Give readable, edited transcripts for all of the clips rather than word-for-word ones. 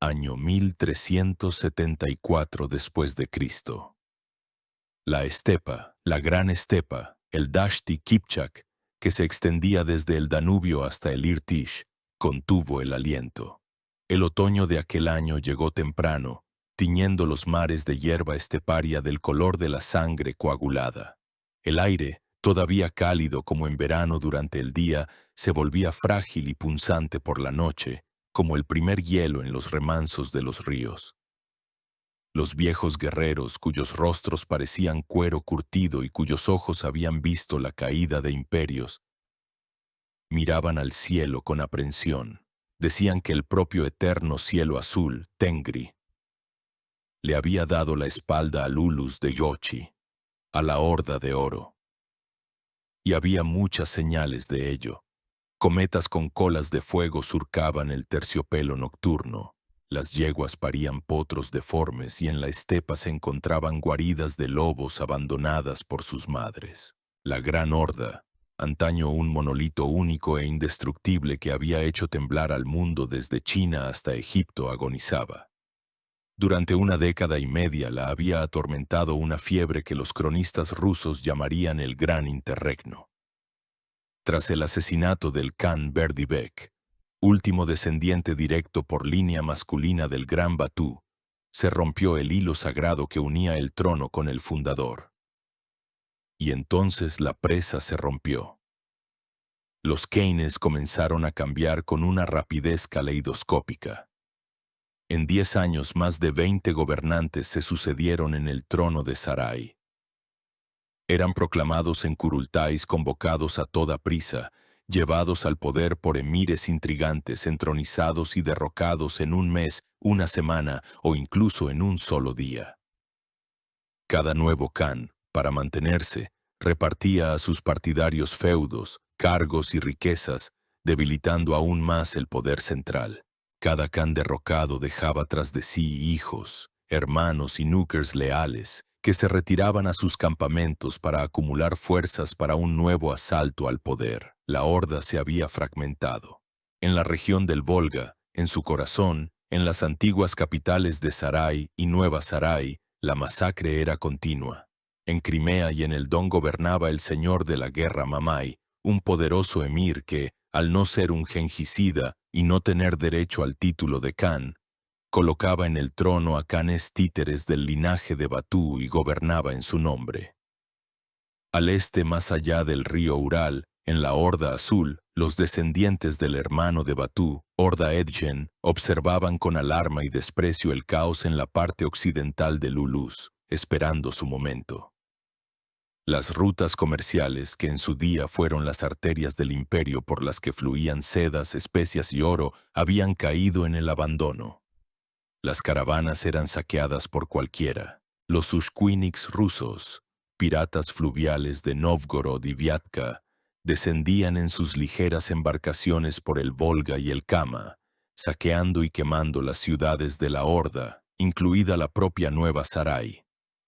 año 1374 después de Cristo. La estepa, la gran estepa, el Dashti Kipchak, que se extendía desde el Danubio hasta el Irtish, contuvo el aliento. El otoño de aquel año llegó temprano, tiñendo los mares de hierba esteparia del color de la sangre coagulada. El aire, todavía cálido como en verano durante el día, se volvía frágil y punzante por la noche, como el primer hielo en los remansos de los ríos. Los viejos guerreros, cuyos rostros parecían cuero curtido y cuyos ojos habían visto la caída de imperios, miraban al cielo con aprensión. Decían que el propio eterno cielo azul, Tengri, le había dado la espalda al Ulus de Yochi, a la Horda de Oro. Y había muchas señales de ello. Cometas con colas de fuego surcaban el terciopelo nocturno. Las yeguas parían potros deformes y en la estepa se encontraban guaridas de lobos abandonadas por sus madres. La gran horda, antaño un monolito único e indestructible que había hecho temblar al mundo desde China hasta Egipto, agonizaba. Durante una década y media la había atormentado una fiebre que los cronistas rusos llamarían el Gran Interregno. Tras el asesinato del Khan Berdibek, último descendiente directo por línea masculina del Gran Batú, se rompió el hilo sagrado que unía el trono con el fundador. Y entonces la presa se rompió. Los Keynes comenzaron a cambiar con una rapidez caleidoscópica. En 10 años más de 20 gobernantes se sucedieron en el trono de Sarai. Eran proclamados en Kurultáis, convocados a toda prisa, llevados al poder por emires intrigantes, entronizados y derrocados en un mes, una semana o incluso en un solo día. Cada nuevo Khan, para mantenerse, repartía a sus partidarios feudos, cargos y riquezas, debilitando aún más el poder central. Cada Khan derrocado dejaba tras de sí hijos, hermanos y núkers leales, que se retiraban a sus campamentos para acumular fuerzas para un nuevo asalto al poder. La horda se había fragmentado. En la región del Volga, en su corazón, en las antiguas capitales de Sarai y Nueva Sarai, la masacre era continua. En Crimea y en el Don gobernaba el señor de la guerra Mamai, un poderoso emir que, al no ser un genghisida y no tener derecho al título de Khan, colocaba en el trono a Khanes títeres del linaje de Batú y gobernaba en su nombre. Al este, más allá del río Ural, en la Horda Azul, los descendientes del hermano de Batú, Horda Edgen, observaban con alarma y desprecio el caos en la parte occidental del Ulus, esperando su momento. Las rutas comerciales, que en su día fueron las arterias del imperio por las que fluían sedas, especias y oro, habían caído en el abandono. Las caravanas eran saqueadas por cualquiera. Los ushkuiniks rusos, piratas fluviales de Novgorod y Viatka, descendían en sus ligeras embarcaciones por el Volga y el Kama, saqueando y quemando las ciudades de la Horda, incluida la propia Nueva Sarai.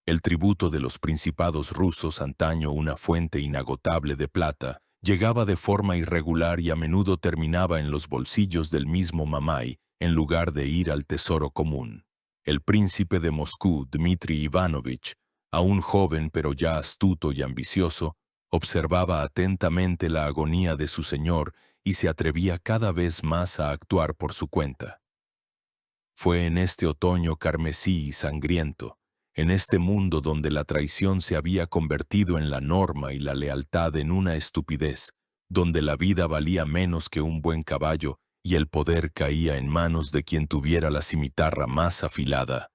El tributo de los principados rusos, antaño una fuente inagotable de plata, llegaba de forma irregular y a menudo terminaba en los bolsillos del mismo Mamai, en lugar de ir al tesoro común. El príncipe de Moscú, Dmitri Ivanovich, aún joven pero ya astuto y ambicioso, observaba atentamente la agonía de su señor y se atrevía cada vez más a actuar por su cuenta. Fue en este otoño carmesí y sangriento, en este mundo donde la traición se había convertido en la norma y la lealtad en una estupidez, donde la vida valía menos que un buen caballo y el poder caía en manos de quien tuviera la cimitarra más afilada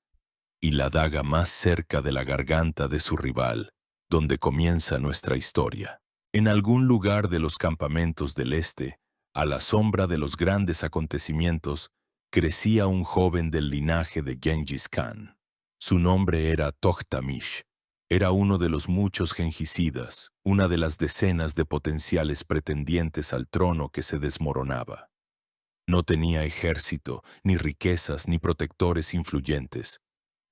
y la daga más cerca de la garganta de su rival, donde comienza nuestra historia. En algún lugar de los campamentos del este, a la sombra de los grandes acontecimientos, crecía un joven del linaje de Gengis Khan. Su nombre era Tohtamish. Era uno de los muchos gengisidas, una de las decenas de potenciales pretendientes al trono que se desmoronaba. No tenía ejército, ni riquezas, ni protectores influyentes.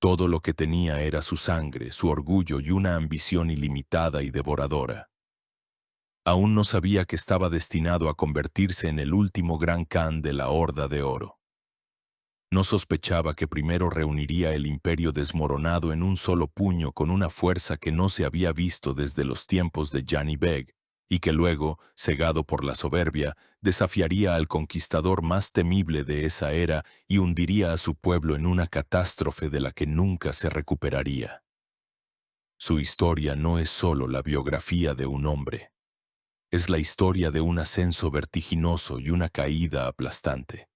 Todo lo que tenía era su sangre, su orgullo y una ambición ilimitada y devoradora. Aún no sabía que estaba destinado a convertirse en el último gran Khan de la Horda de Oro. No sospechaba que primero reuniría el imperio desmoronado en un solo puño con una fuerza que no se había visto desde los tiempos de Janibeg, Beg, y que luego, cegado por la soberbia, desafiaría al conquistador más temible de esa era y hundiría a su pueblo en una catástrofe de la que nunca se recuperaría. Su historia no es solo la biografía de un hombre. Es la historia de un ascenso vertiginoso y una caída aplastante.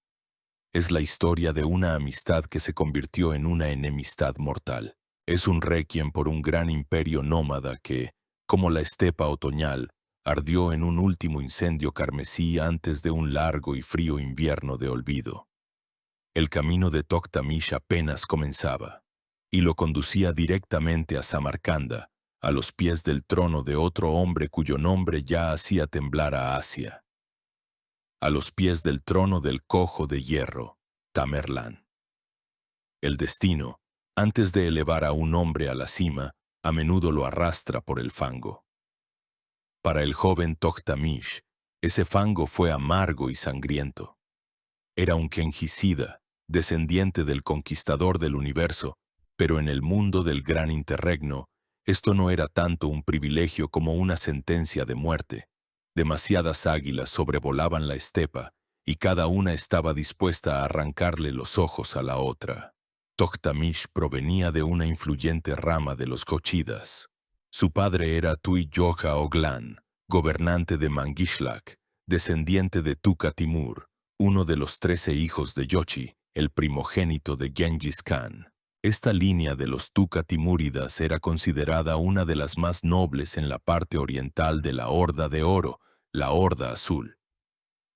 Es la historia de una amistad que se convirtió en una enemistad mortal. Es un requiem por un gran imperio nómada que, como la estepa otoñal, ardió en un último incendio carmesí antes de un largo y frío invierno de olvido. El camino de Toktamish apenas comenzaba, y lo conducía directamente a Samarcanda, a los pies del trono de otro hombre cuyo nombre ya hacía temblar a Asia. A los pies del trono del cojo de hierro, Tamerlán. El destino, antes de elevar a un hombre a la cima, a menudo lo arrastra por el fango. Para el joven Toktamish, ese fango fue amargo y sangriento. Era un genjicida, descendiente del conquistador del universo, pero en el mundo del gran interregno, esto no era tanto un privilegio como una sentencia de muerte. Demasiadas águilas sobrevolaban la estepa, y cada una estaba dispuesta a arrancarle los ojos a la otra. Toktamish provenía de una influyente rama de los Kochidas. Su padre era Tuiyoja Oglan, gobernante de Mangishlak, descendiente de Tuka Timur, uno de los 13 hijos de Yochi, el primogénito de Genghis Khan. Esta línea de los Tuka Timúridas era considerada una de las más nobles en la parte oriental de la Horda de Oro, la Horda Azul.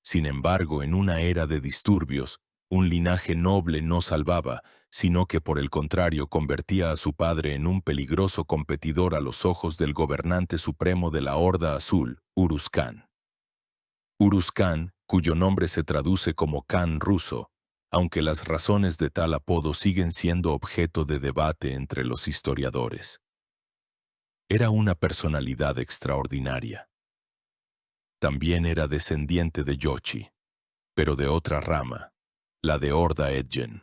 Sin embargo, en una era de disturbios, un linaje noble no salvaba, sino que por el contrario convertía a su padre en un peligroso competidor a los ojos del gobernante supremo de la Horda Azul, Uruz Khan. Uruz Khan, cuyo nombre se traduce como Khan ruso, aunque las razones de tal apodo siguen siendo objeto de debate entre los historiadores. Era una personalidad extraordinaria. También era descendiente de Yochi, pero de otra rama, la de Horda Edgen.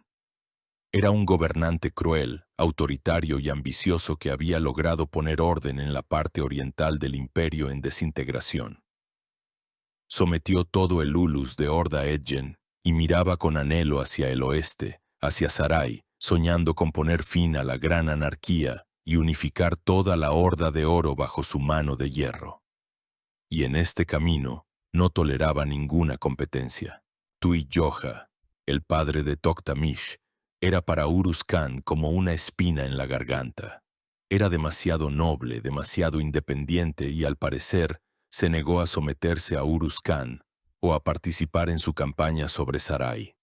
Era un gobernante cruel, autoritario y ambicioso que había logrado poner orden en la parte oriental del imperio en desintegración. Sometió todo el Ulus de Horda Edgen y miraba con anhelo hacia el oeste, hacia Sarai, soñando con poner fin a la gran anarquía y unificar toda la Horda de Oro bajo su mano de hierro. Y en este camino no toleraba ninguna competencia. Tuiyoja, el padre de Toktamish, era para Uruz Khan como una espina en la garganta. Era demasiado noble, demasiado independiente y, al parecer, se negó a someterse a Uruz Khan o a participar en su campaña sobre Sarai.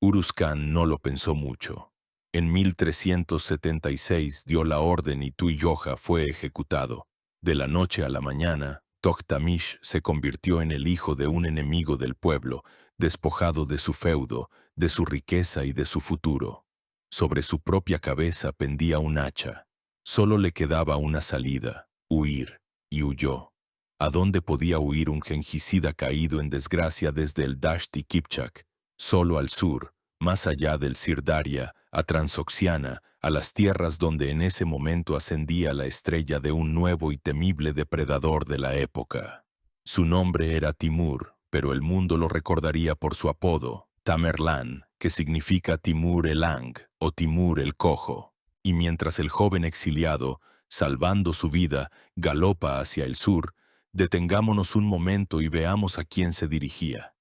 Uruz Khan no lo pensó mucho. En 1376 dio la orden y Tuiyoja fue ejecutado. De la noche a la mañana, Toktamish se convirtió en el hijo de un enemigo del pueblo, despojado de su feudo, de su riqueza y de su futuro. Sobre su propia cabeza pendía un hacha. Solo le quedaba una salida, huir, y huyó. ¿A dónde podía huir un genjicida caído en desgracia desde el Dashti Kipchak? Solo al sur, más allá del Sirdaria, a Transoxiana, a las tierras donde en ese momento ascendía la estrella de un nuevo y temible depredador de la época. Su nombre era Timur, pero el mundo lo recordaría por su apodo, Tamerlán, que significa Timur el Ang o Timur el Cojo. Y mientras el joven exiliado, salvando su vida, galopa hacia el sur, detengámonos un momento y veamos a quién se dirigía.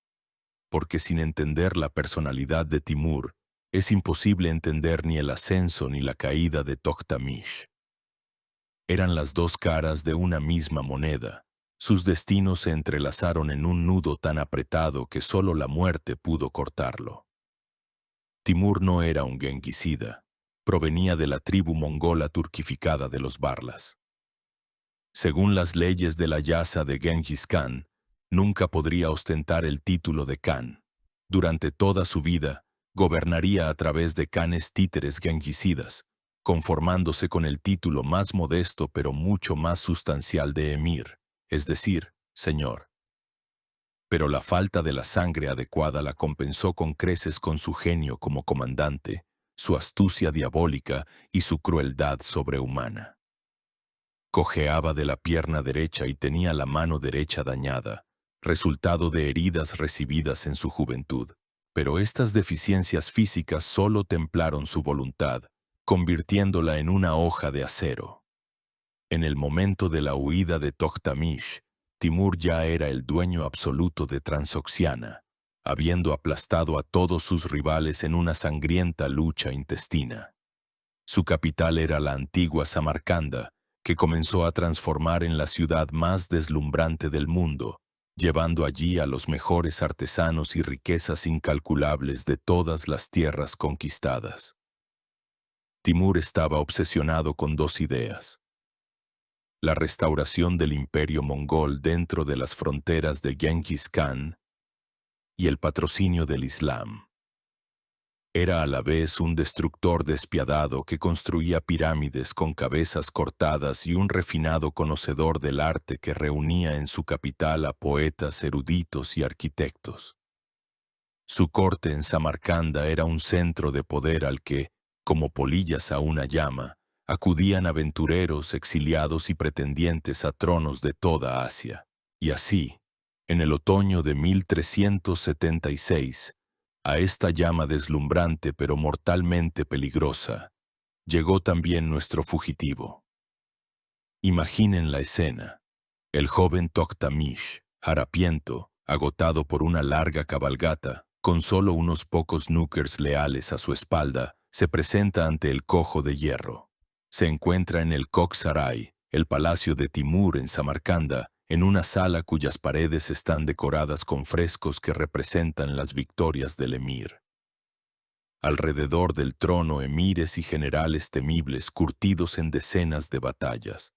Porque sin entender la personalidad de Timur, es imposible entender ni el ascenso ni la caída de Toktamish. Eran las dos caras de una misma moneda. Sus destinos se entrelazaron en un nudo tan apretado que solo la muerte pudo cortarlo. Timur no era un genguicida. Provenía de la tribu mongola turquificada de los Barlas. Según las leyes de la Yasa de Genghis Khan, nunca podría ostentar el título de Khan. Durante toda su vida, gobernaría a través de Khanes títeres genghisidas, conformándose con el título más modesto pero mucho más sustancial de emir, es decir, señor. pero la falta de la sangre adecuada la compensó con creces con su genio como comandante, su astucia diabólica y su crueldad sobrehumana. Cojeaba de la pierna derecha y tenía la mano derecha dañada, resultado de heridas recibidas en su juventud. Pero estas deficiencias físicas solo templaron su voluntad, convirtiéndola en una hoja de acero. En el momento de la huida de Toktamish, Timur ya era el dueño absoluto de Transoxiana, habiendo aplastado a todos sus rivales en una sangrienta lucha intestina. Su capital era la antigua Samarcanda, que comenzó a transformar en la ciudad más deslumbrante del mundo, llevando allí a los mejores artesanos y riquezas incalculables de todas las tierras conquistadas. Timur estaba obsesionado con dos ideas: la restauración del imperio mongol dentro de las fronteras de Genghis Khan y el patrocinio del Islam. Era a la vez un destructor despiadado que construía pirámides con cabezas cortadas y un refinado conocedor del arte que reunía en su capital a poetas, eruditos y arquitectos. Su corte en Samarcanda era un centro de poder al que, como polillas a una llama, acudían aventureros, exiliados y pretendientes a tronos de toda Asia. Y así, en el otoño de 1376, a esta llama deslumbrante pero mortalmente peligrosa, llegó también nuestro fugitivo. Imaginen la escena. El joven Toktamish, harapiento, agotado por una larga cabalgata, con solo unos pocos núkers leales a su espalda, se presenta ante el cojo de hierro. Se encuentra en el Kokh Saray, el palacio de Timur en Samarcanda, en una sala cuyas paredes están decoradas con frescos que representan las victorias del emir. Alrededor del trono, emires y generales temibles curtidos en decenas de batallas.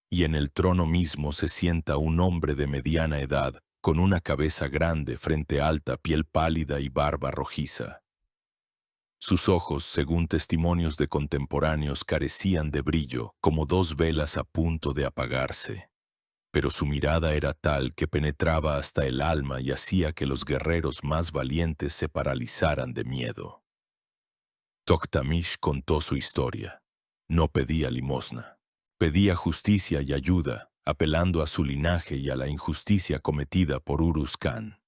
Y en el trono mismo se sienta un hombre de mediana edad, con una cabeza grande, frente alta, piel pálida y barba rojiza. Sus ojos, según testimonios de contemporáneos, carecían de brillo, como dos velas a punto de apagarse. Pero su mirada era tal que penetraba hasta el alma y hacía que los guerreros más valientes se paralizaran de miedo. Toktamish contó su historia. No pedía limosna. Pedía justicia y ayuda, apelando a su linaje y a la injusticia cometida por Uruz Khan.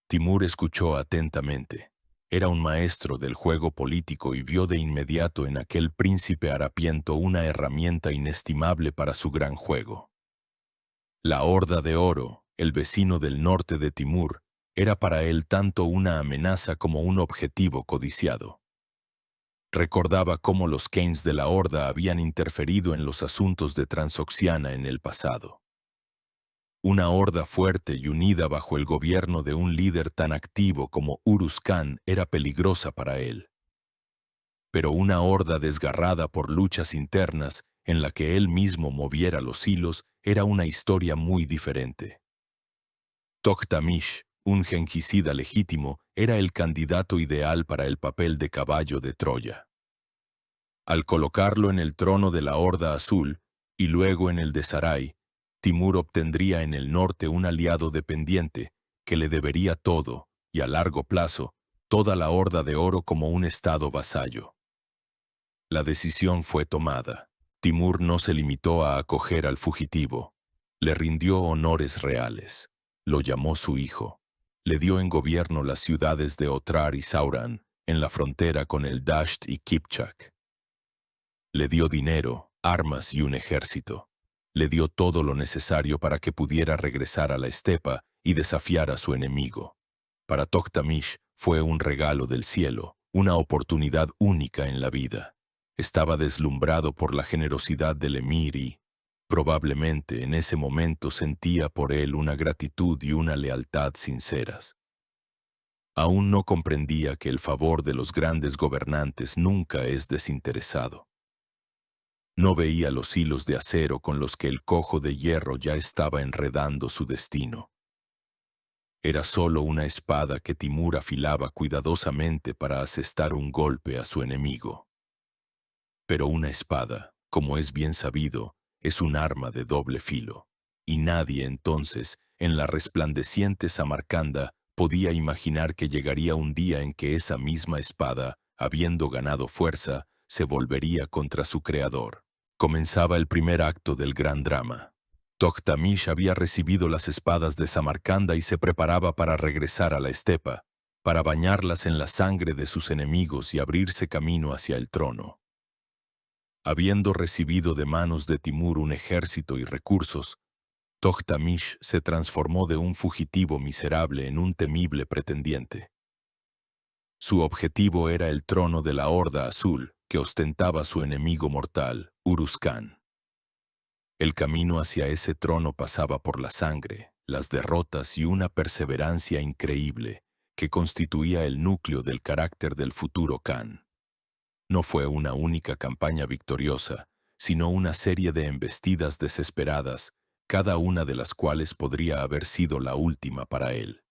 Timur escuchó atentamente. Era un maestro del juego político y vio de inmediato en aquel príncipe harapiento una herramienta inestimable para su gran juego. La Horda de Oro, el vecino del norte de Timur, era para él tanto una amenaza como un objetivo codiciado. Recordaba cómo los Khanes de la Horda habían interferido en los asuntos de Transoxiana en el pasado. Una horda fuerte y unida bajo el gobierno de un líder tan activo como Uruz Khan era peligrosa para él. Pero una horda desgarrada por luchas internas en la que él mismo moviera los hilos era una historia muy diferente. Toktamish, un genghicida legítimo, era el candidato ideal para el papel de caballo de Troya. Al colocarlo en el trono de la Horda Azul y luego en el de Saray, Timur obtendría en el norte un aliado dependiente que le debería todo, y a largo plazo, toda la Horda de Oro como un estado vasallo. La decisión fue tomada. Timur no se limitó a acoger al fugitivo. Le rindió honores reales. Lo llamó su hijo. Le dio en gobierno las ciudades de Otrar y Sauran, en la frontera con el Dasht y Kipchak. Le dio dinero, armas y un ejército. Le dio todo lo necesario para que pudiera regresar a la estepa y desafiar a su enemigo. Para Toktamish fue un regalo del cielo, una oportunidad única en la vida. Estaba deslumbrado por la generosidad del emir y, probablemente en ese momento sentía por él una gratitud y una lealtad sinceras. Aún no comprendía que el favor de los grandes gobernantes nunca es desinteresado. No veía los hilos de acero con los que el cojo de hierro ya estaba enredando su destino. Era solo una espada que Timur afilaba cuidadosamente para asestar un golpe a su enemigo. Pero una espada, como es bien sabido, es un arma de doble filo, y nadie entonces, en la resplandeciente Samarcanda, podía imaginar que llegaría un día en que esa misma espada, habiendo ganado fuerza, se volvería contra su creador. Comenzaba el primer acto del gran drama. Toktamish había recibido las espadas de Samarcanda y se preparaba para regresar a la estepa, para bañarlas en la sangre de sus enemigos y abrirse camino hacia el trono. Habiendo recibido de manos de Timur un ejército y recursos, Toktamish se transformó de un fugitivo miserable en un temible pretendiente. Su objetivo era el trono de la Horda Azul que ostentaba su enemigo mortal, Uruz Khan. El camino hacia ese trono pasaba por la sangre, las derrotas y una perseverancia increíble que constituía el núcleo del carácter del futuro Khan. No fue una única campaña victoriosa, sino una serie de embestidas desesperadas, cada una de las cuales podría haber sido la última para él.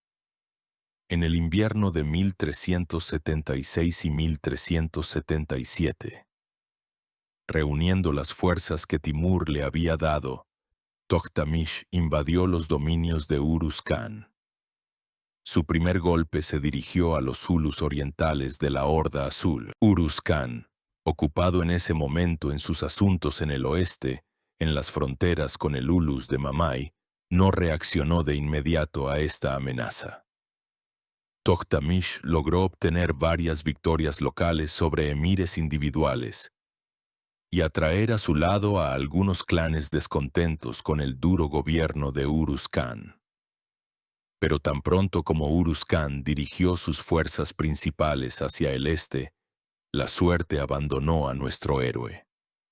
En el invierno de 1376 y 1377, reuniendo las fuerzas que Timur le había dado, Toktamish invadió los dominios de Uruz Khan. Su primer golpe se dirigió a los Zulus orientales de la Horda Azul. Uruz Khan, ocupado en ese momento en sus asuntos en el oeste, en las fronteras con el Ulus de Mamay, no reaccionó de inmediato a esta amenaza. Toktamish logró obtener varias victorias locales sobre emires individuales y atraer a su lado a algunos clanes descontentos con el duro gobierno de Uruz Khan. Pero tan pronto como Uruz Khan dirigió sus fuerzas principales hacia el este, la suerte abandonó a nuestro héroe.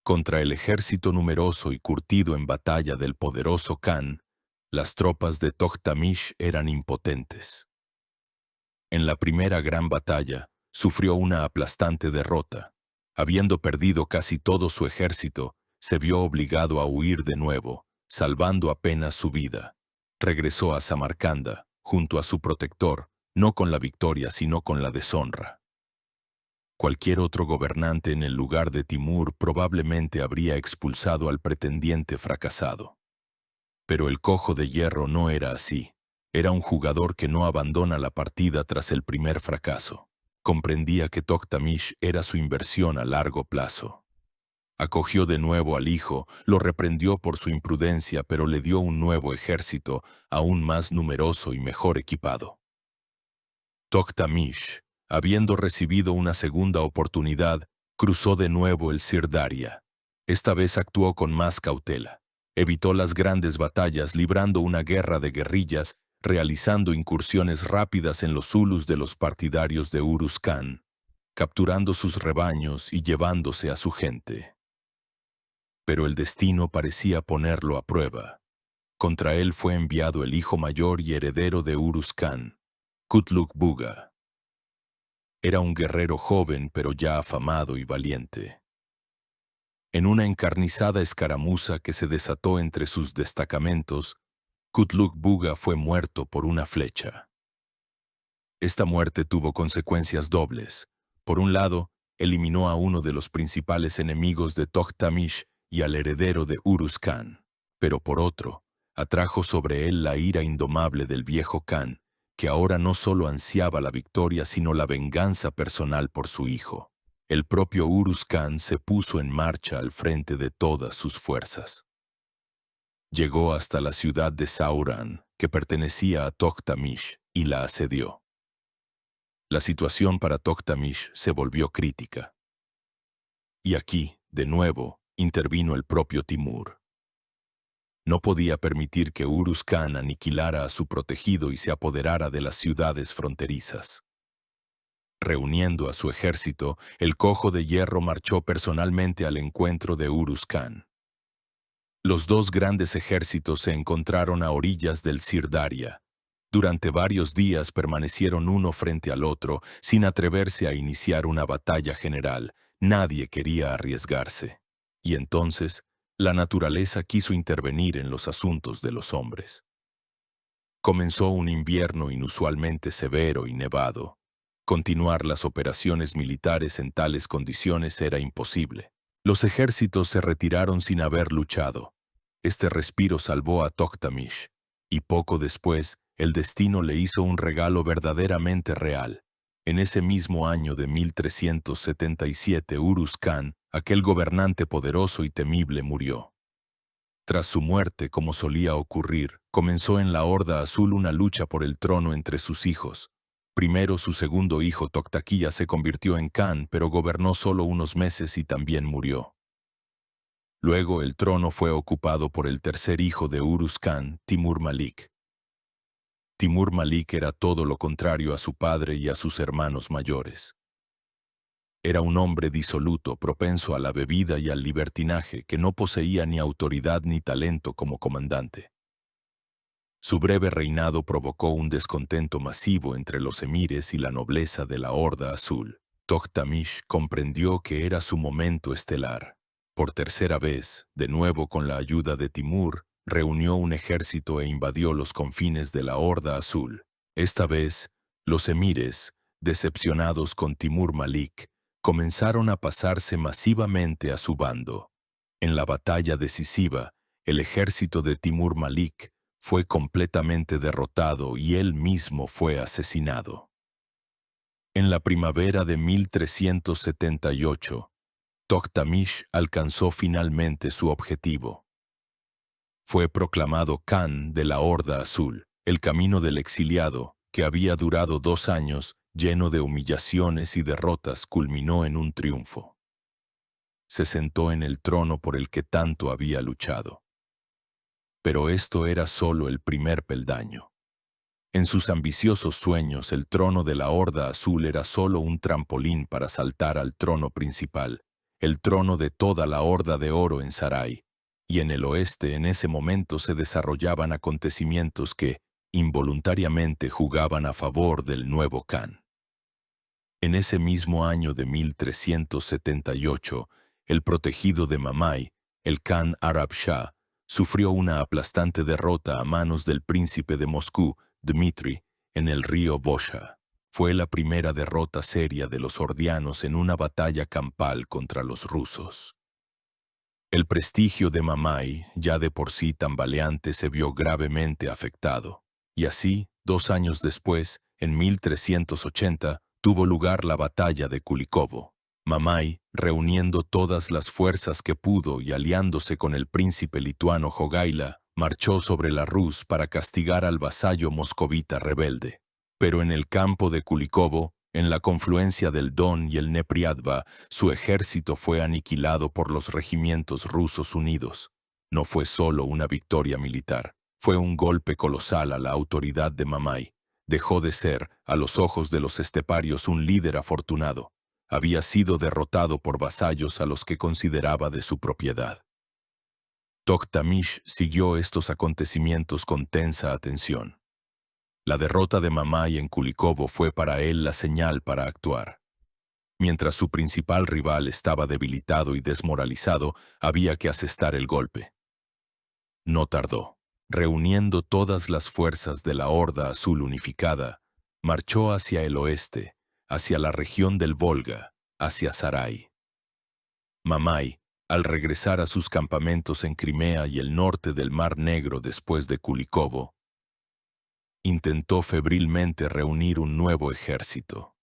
Contra el ejército numeroso y curtido en batalla del poderoso Khan, las tropas de Toktamish eran impotentes. En la primera gran batalla, sufrió una aplastante derrota. Habiendo perdido casi todo su ejército, se vio obligado a huir de nuevo, salvando apenas su vida. Regresó a Samarcanda, junto a su protector, no con la victoria sino con la deshonra. Cualquier otro gobernante en el lugar de Timur probablemente habría expulsado al pretendiente fracasado. Pero el Cojo de Hierro no era así. Era un jugador que no abandona la partida tras el primer fracaso. Comprendía que Toktamish era su inversión a largo plazo. Acogió de nuevo al hijo, lo reprendió por su imprudencia, pero le dio un nuevo ejército, aún más numeroso y mejor equipado. Toktamish, habiendo recibido una segunda oportunidad, cruzó de nuevo el Sirdaria. Esta vez actuó con más cautela. Evitó las grandes batallas, librando una guerra de guerrillas, realizando incursiones rápidas en los Zulus de los partidarios de Uruz Khan, capturando sus rebaños y llevándose a su gente. Pero el destino parecía ponerlo a prueba. Contra él fue enviado el hijo mayor y heredero de Uruz Khan, Kutluk Buga. Era un guerrero joven pero ya afamado y valiente. En una encarnizada escaramuza que se desató entre sus destacamentos, Kutluk Buga fue muerto por una flecha. Esta muerte tuvo consecuencias dobles. Por un lado, eliminó a uno de los principales enemigos de Toktamish y al heredero de Uruz Khan, pero por otro, atrajo sobre él la ira indomable del viejo Khan, que ahora no solo ansiaba la victoria sino la venganza personal por su hijo. El propio Uruz Khan se puso en marcha al frente de todas sus fuerzas. Llegó hasta la ciudad de Sauran, que pertenecía a Toktamish, y la asedió. La situación para Toktamish se volvió crítica. Y aquí, de nuevo, intervino el propio Timur. No podía permitir que Uruz Khan aniquilara a su protegido y se apoderara de las ciudades fronterizas. Reuniendo a su ejército, el Cojo de Hierro marchó personalmente al encuentro de Uruz Khan. Los dos grandes ejércitos se encontraron a orillas del Sirdaria. Durante varios días permanecieron uno frente al otro, sin atreverse a iniciar una batalla general. Nadie quería arriesgarse. Y entonces, la naturaleza quiso intervenir en los asuntos de los hombres. Comenzó un invierno inusualmente severo y nevado. Continuar las operaciones militares en tales condiciones era imposible. Los ejércitos se retiraron sin haber luchado. Este respiro salvó a Toktamish, y poco después, el destino le hizo un regalo verdaderamente real. En ese mismo año de 1377, Urus Khan, aquel gobernante poderoso y temible, murió. Tras su muerte, como solía ocurrir, comenzó en la Horda Azul una lucha por el trono entre sus hijos. Primero, su segundo hijo Toktakiya se convirtió en Khan, pero gobernó solo unos meses y también murió. Luego el trono fue ocupado por el tercer hijo de Urus Khan, Timur Malik. Timur Malik era todo lo contrario a su padre y a sus hermanos mayores. Era un hombre disoluto, propenso a la bebida y al libertinaje, que no poseía ni autoridad ni talento como comandante. Su breve reinado provocó un descontento masivo entre los emires y la nobleza de la Horda Azul. Toktamish comprendió que era su momento estelar. Por tercera vez, de nuevo con la ayuda de Timur, reunió un ejército e invadió los confines de la Horda Azul. Esta vez, los emires, decepcionados con Timur Malik, comenzaron a pasarse masivamente a su bando. En la batalla decisiva, el ejército de Timur Malik fue completamente derrotado y él mismo fue asesinado. En la primavera de 1378, Toktamish alcanzó finalmente su objetivo. Fue proclamado Khan de la Horda Azul. El camino del exiliado, que había durado 2 años, lleno de humillaciones y derrotas, culminó en un triunfo. Se sentó en el trono por el que tanto había luchado. Pero esto era solo el primer peldaño. En sus ambiciosos sueños, el trono de la Horda Azul era solo un trampolín para saltar al trono principal, el trono de toda la Horda de Oro en Sarai, y en el oeste en ese momento se desarrollaban acontecimientos que, involuntariamente, jugaban a favor del nuevo Khan. En ese mismo año de 1378, el protegido de Mamai, el Khan Arab Shah, sufrió una aplastante derrota a manos del príncipe de Moscú, Dmitri, en el río Vosha. Fue la primera derrota seria de los ordianos en una batalla campal contra los rusos. El prestigio de Mamai, ya de por sí tambaleante, se vio gravemente afectado, y así, 2 años después, en 1380, tuvo lugar la batalla de Kulikovo. Mamai, reuniendo todas las fuerzas que pudo y aliándose con el príncipe lituano Jogaila, marchó sobre la Rus para castigar al vasallo moscovita rebelde. Pero en el campo de Kulikovo, en la confluencia del Don y el Nepriadva, su ejército fue aniquilado por los regimientos rusos unidos. No fue solo una victoria militar, fue un golpe colosal a la autoridad de Mamai. Dejó de ser, a los ojos de los esteparios, un líder afortunado. Había sido derrotado por vasallos a los que consideraba de su propiedad. Toktamish siguió estos acontecimientos con tensa atención. La derrota de Mamai en Kulikovo fue para él la señal para actuar. Mientras su principal rival estaba debilitado y desmoralizado, había que asestar el golpe. No tardó. Reuniendo todas las fuerzas de la Horda Azul unificada, marchó hacia el oeste, hacia la región del Volga, hacia Sarai. Mamai, al regresar a sus campamentos en Crimea y el norte del Mar Negro después de Kulikovo, intentó febrilmente reunir un nuevo ejército.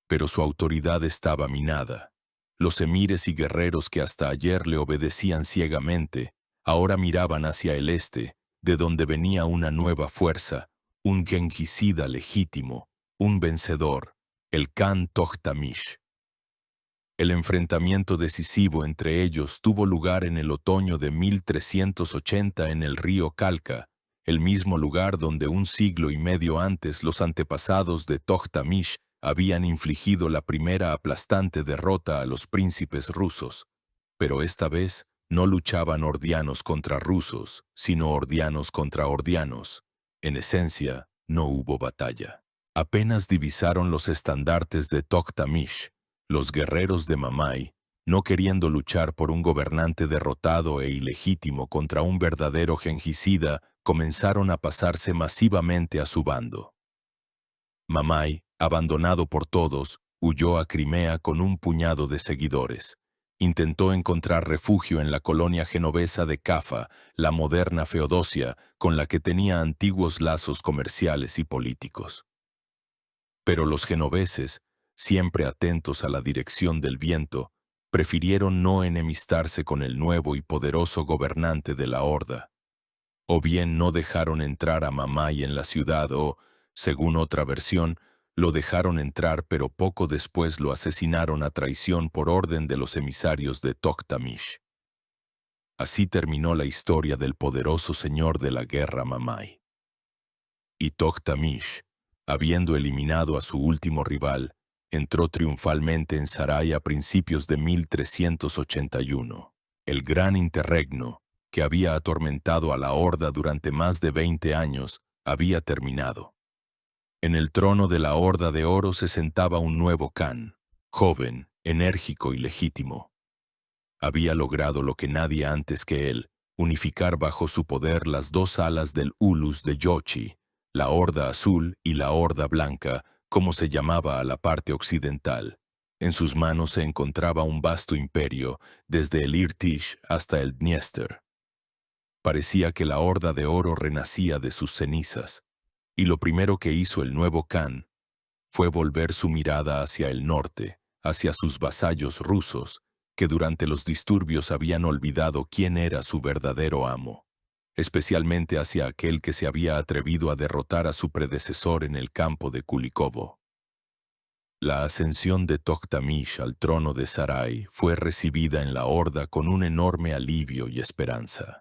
Pero su autoridad estaba minada. Los emires y guerreros que hasta ayer le obedecían ciegamente, ahora miraban hacia el este, de donde venía una nueva fuerza, un genghicida legítimo, un vencedor, el Khan Toktamish. El enfrentamiento decisivo entre ellos tuvo lugar en el otoño de 1380 en el río Kalka, el mismo lugar donde 1 siglo y medio antes los antepasados de Toktamish habían infligido la primera aplastante derrota a los príncipes rusos. Pero esta vez no luchaban ordianos contra rusos, sino ordianos contra ordianos. En esencia, no hubo batalla. Apenas divisaron los estandartes de Toktamish. Los guerreros de Mamai, no queriendo luchar por un gobernante derrotado e ilegítimo contra un verdadero genghicida, comenzaron a pasarse masivamente a su bando. Mamai, abandonado por todos, huyó a Crimea con un puñado de seguidores, Intentó encontrar refugio en la colonia genovesa de Cafa, la moderna Feodosia, con la que tenía antiguos lazos comerciales y políticos. Pero los genoveses, siempre atentos a la dirección del viento, prefirieron no enemistarse con el nuevo y poderoso gobernante de la horda. O bien no dejaron entrar a Mamai en la ciudad o, según otra versión, lo dejaron entrar pero poco después lo asesinaron a traición por orden de los emisarios de Toktamish. Así terminó la historia del poderoso señor de la guerra Mamai. Y Toktamish, habiendo eliminado a su último rival, entró triunfalmente en Sarai a principios de 1381. El gran interregno, que había atormentado a la horda durante más de 20 años, había terminado. En el trono de la Horda de Oro se sentaba un nuevo Khan, joven, enérgico y legítimo. Había logrado lo que nadie antes que él, unificar bajo su poder las dos alas del Ulus de Yochi, la Horda Azul y la Horda Blanca, como se llamaba a la parte occidental. En sus manos se encontraba un vasto imperio, desde el Irtish hasta el Dniester. Parecía que la Horda de Oro renacía de sus cenizas. Y lo primero que hizo el nuevo Khan fue volver su mirada hacia el norte, hacia sus vasallos rusos, que durante los disturbios habían olvidado quién era su verdadero amo, especialmente hacia aquel que se había atrevido a derrotar a su predecesor en el campo de Kulikovo. La ascensión de Toktamish al trono de Sarai fue recibida en la horda con un enorme alivio y esperanza.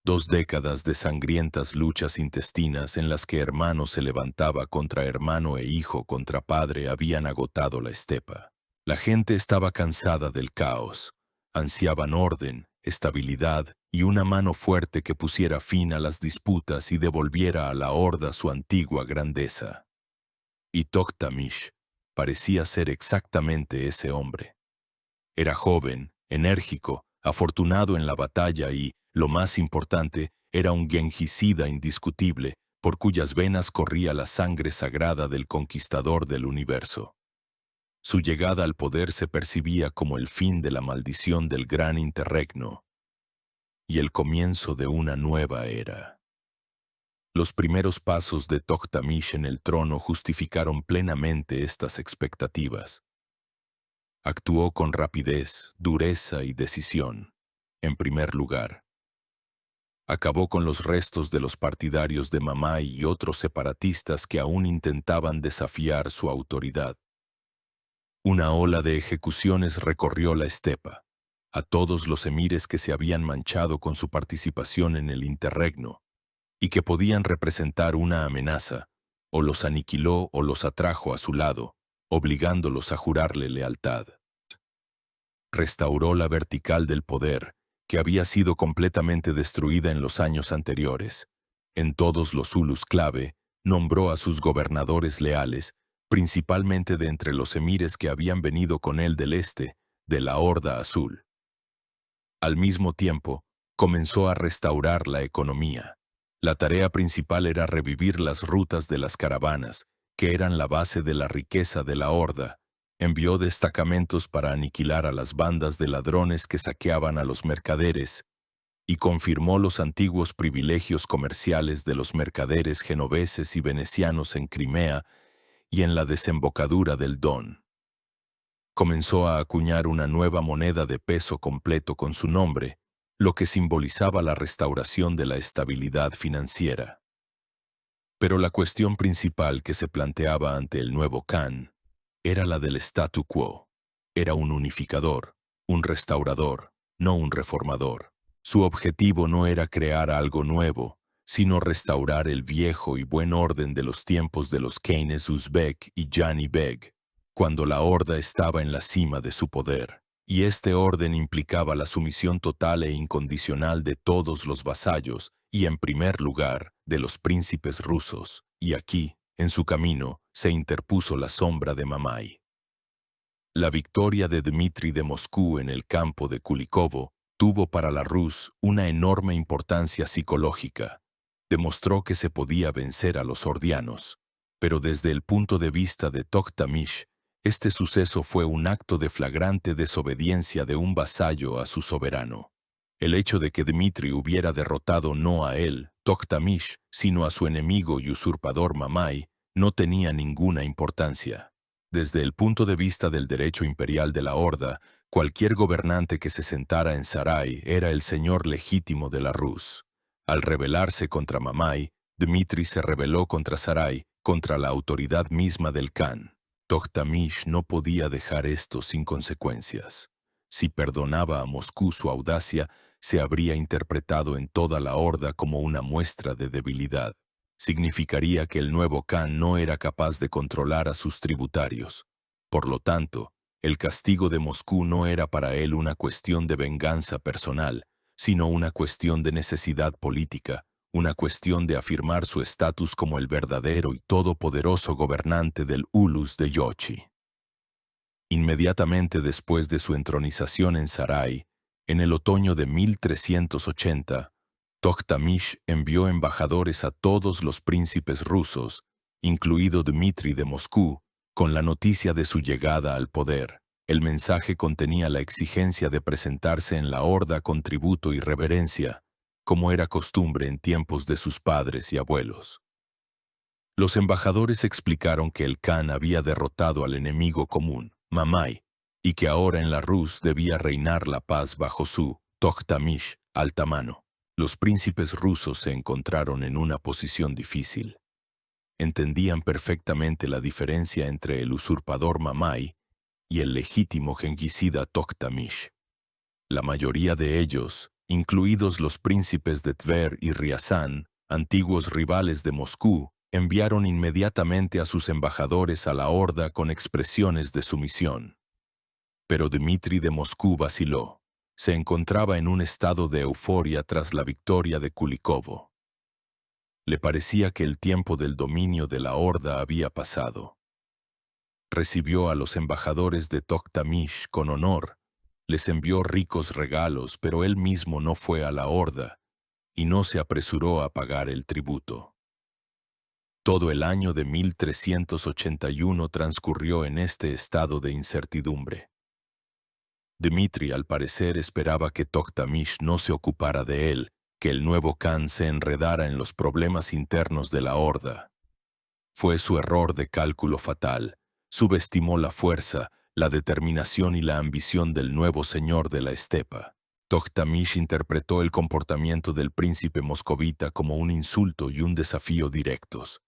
2 décadas de sangrientas luchas intestinas en las que hermano se levantaba contra hermano e hijo contra padre habían agotado la estepa. La gente estaba cansada del caos, ansiaban orden, estabilidad y una mano fuerte que pusiera fin a las disputas y devolviera a la horda su antigua grandeza. Y Toktamish parecía ser exactamente ese hombre. Era joven, enérgico, afortunado en la batalla y, lo más importante, era un genjicida indiscutible, por cuyas venas corría la sangre sagrada del conquistador del universo. Su llegada al poder se percibía como el fin de la maldición del gran interregno y el comienzo de una nueva era. Los primeros pasos de Toktamish en el trono justificaron plenamente estas expectativas. Actuó con rapidez, dureza y decisión. En primer lugar, acabó con los restos de los partidarios de Mamai y otros separatistas que aún intentaban desafiar su autoridad. Una ola de ejecuciones recorrió la estepa. A todos los emires que se habían manchado con su participación en el interregno y que podían representar una amenaza, o los aniquiló o los atrajo a su lado, obligándolos a jurarle lealtad. Restauró la vertical del poder, que había sido completamente destruida en los años anteriores. En todos los Zulus clave, nombró a sus gobernadores leales, principalmente de entre los emires que habían venido con él del este, de la Horda Azul. Al mismo tiempo, comenzó a restaurar la economía. La tarea principal era revivir las rutas de las caravanas, que eran la base de la riqueza de la Horda. Envió destacamentos para aniquilar a las bandas de ladrones que saqueaban a los mercaderes y confirmó los antiguos privilegios comerciales de los mercaderes genoveses y venecianos en Crimea y en la desembocadura del Don. Comenzó a acuñar una nueva moneda de peso completo con su nombre, lo que simbolizaba la restauración de la estabilidad financiera. Pero la cuestión principal que se planteaba ante el nuevo Khan era la del statu quo. Era un unificador, un restaurador, no un reformador. Su objetivo no era crear algo nuevo, sino restaurar el viejo y buen orden de los tiempos de los Khanes Uzbek y Jani Beg, cuando la horda estaba en la cima de su poder. Y este orden implicaba la sumisión total e incondicional de todos los vasallos y, en primer lugar, de los príncipes rusos. Y aquí, en su camino, se interpuso la sombra de Mamai. La victoria de Dmitri de Moscú en el campo de Kulikovo tuvo para la Rus una enorme importancia psicológica. Demostró que se podía vencer a los hordianos, pero desde el punto de vista de Toktamish, Este suceso fue un acto de flagrante desobediencia de un vasallo a su soberano. El hecho de que Dmitri hubiera derrotado no a él, Toktamish, sino a su enemigo y usurpador Mamai, no tenía ninguna importancia. Desde el punto de vista del derecho imperial de la Horda, cualquier gobernante que se sentara en Sarai era el señor legítimo de la Rus. Al rebelarse contra Mamai, Dmitri se rebeló contra Sarai, contra la autoridad misma del Khan. Toktamish no podía dejar esto sin consecuencias. Si perdonaba a Moscú su audacia, se habría interpretado en toda la Horda como una muestra de debilidad. Significaría que el nuevo Khan no era capaz de controlar a sus tributarios. Por lo tanto, el castigo de Moscú no era para él una cuestión de venganza personal, sino una cuestión de necesidad política, una cuestión de afirmar su estatus como el verdadero y todopoderoso gobernante del Ulus de Yochi. Inmediatamente después de su entronización en Sarai, en el otoño de 1380, Toktamish envió embajadores a todos los príncipes rusos, incluido Dmitri de Moscú, con la noticia de su llegada al poder. El mensaje contenía la exigencia de presentarse en la Horda con tributo y reverencia, como era costumbre en tiempos de sus padres y abuelos. Los embajadores explicaron que el Khan había derrotado al enemigo común, Mamai, y que ahora en la Rus debía reinar la paz bajo su, Toktamish, alta mano. Los príncipes rusos se encontraron en una posición difícil. Entendían perfectamente la diferencia entre el usurpador Mamai y el legítimo genguicida Toktamish. La mayoría de ellos, incluidos los príncipes de Tver y Riazán, antiguos rivales de Moscú, enviaron inmediatamente a sus embajadores a la Horda con expresiones de sumisión. Pero Dmitri de Moscú vaciló. Se encontraba en un estado de euforia tras la victoria de Kulikovo. Le parecía que el tiempo del dominio de la Horda había pasado. Recibió a los embajadores de Toktamish con honor, les envió ricos regalos, pero él mismo no fue a la Horda y no se apresuró a pagar el tributo. Todo el año de 1381 transcurrió en este estado de incertidumbre. Dmitri, al parecer, esperaba que Toktamish no se ocupara de él, que el nuevo Khan se enredara en los problemas internos de la Horda. Fue su error de cálculo fatal. Subestimó la fuerza, la determinación y la ambición del nuevo señor de la estepa. Toktamish interpretó el comportamiento del príncipe moscovita como un insulto y un desafío directos.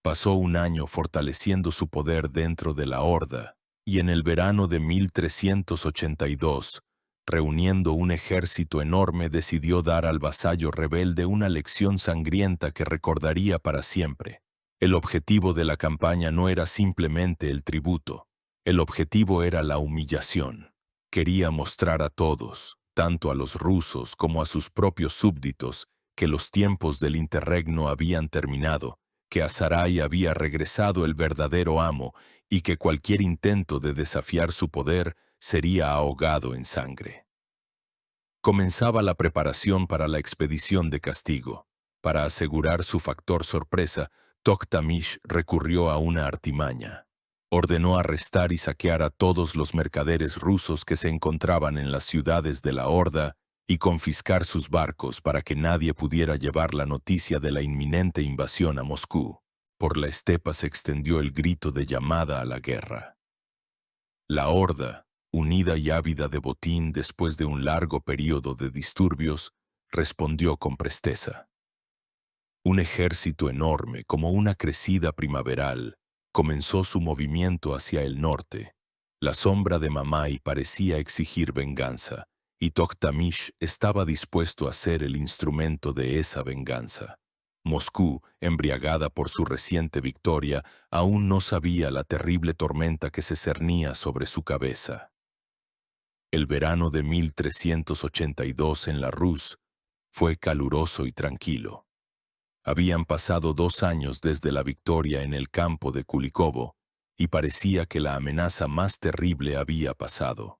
Pasó un año fortaleciendo su poder dentro de la Horda, y en el verano de 1382, reuniendo un ejército enorme, decidió dar al vasallo rebelde una lección sangrienta que recordaría para siempre. El objetivo de la campaña no era simplemente el tributo, el objetivo era la humillación. Quería mostrar a todos, tanto a los rusos como a sus propios súbditos, que los tiempos del interregno habían terminado, que a Sarai había regresado el verdadero amo y que cualquier intento de desafiar su poder sería ahogado en sangre. Comenzaba la preparación para la expedición de castigo. Para asegurar su factor sorpresa, Toktamish recurrió a una artimaña. Ordenó arrestar y saquear a todos los mercaderes rusos que se encontraban en las ciudades de la Horda y confiscar sus barcos para que nadie pudiera llevar la noticia de la inminente invasión a Moscú. Por la estepa se extendió el grito de llamada a la guerra. La Horda, unida y ávida de botín después de un largo período de disturbios, respondió con presteza. Un ejército enorme, como una crecida primaveral, comenzó su movimiento hacia el norte. La sombra de Mamai parecía exigir venganza, y Toktamish estaba dispuesto a ser el instrumento de esa venganza. Moscú, embriagada por su reciente victoria, aún no sabía la terrible tormenta que se cernía sobre su cabeza. El verano de 1382 en la Rus fue caluroso y tranquilo. Habían pasado 2 años desde la victoria en el campo de Kulikovo, y parecía que la amenaza más terrible había pasado.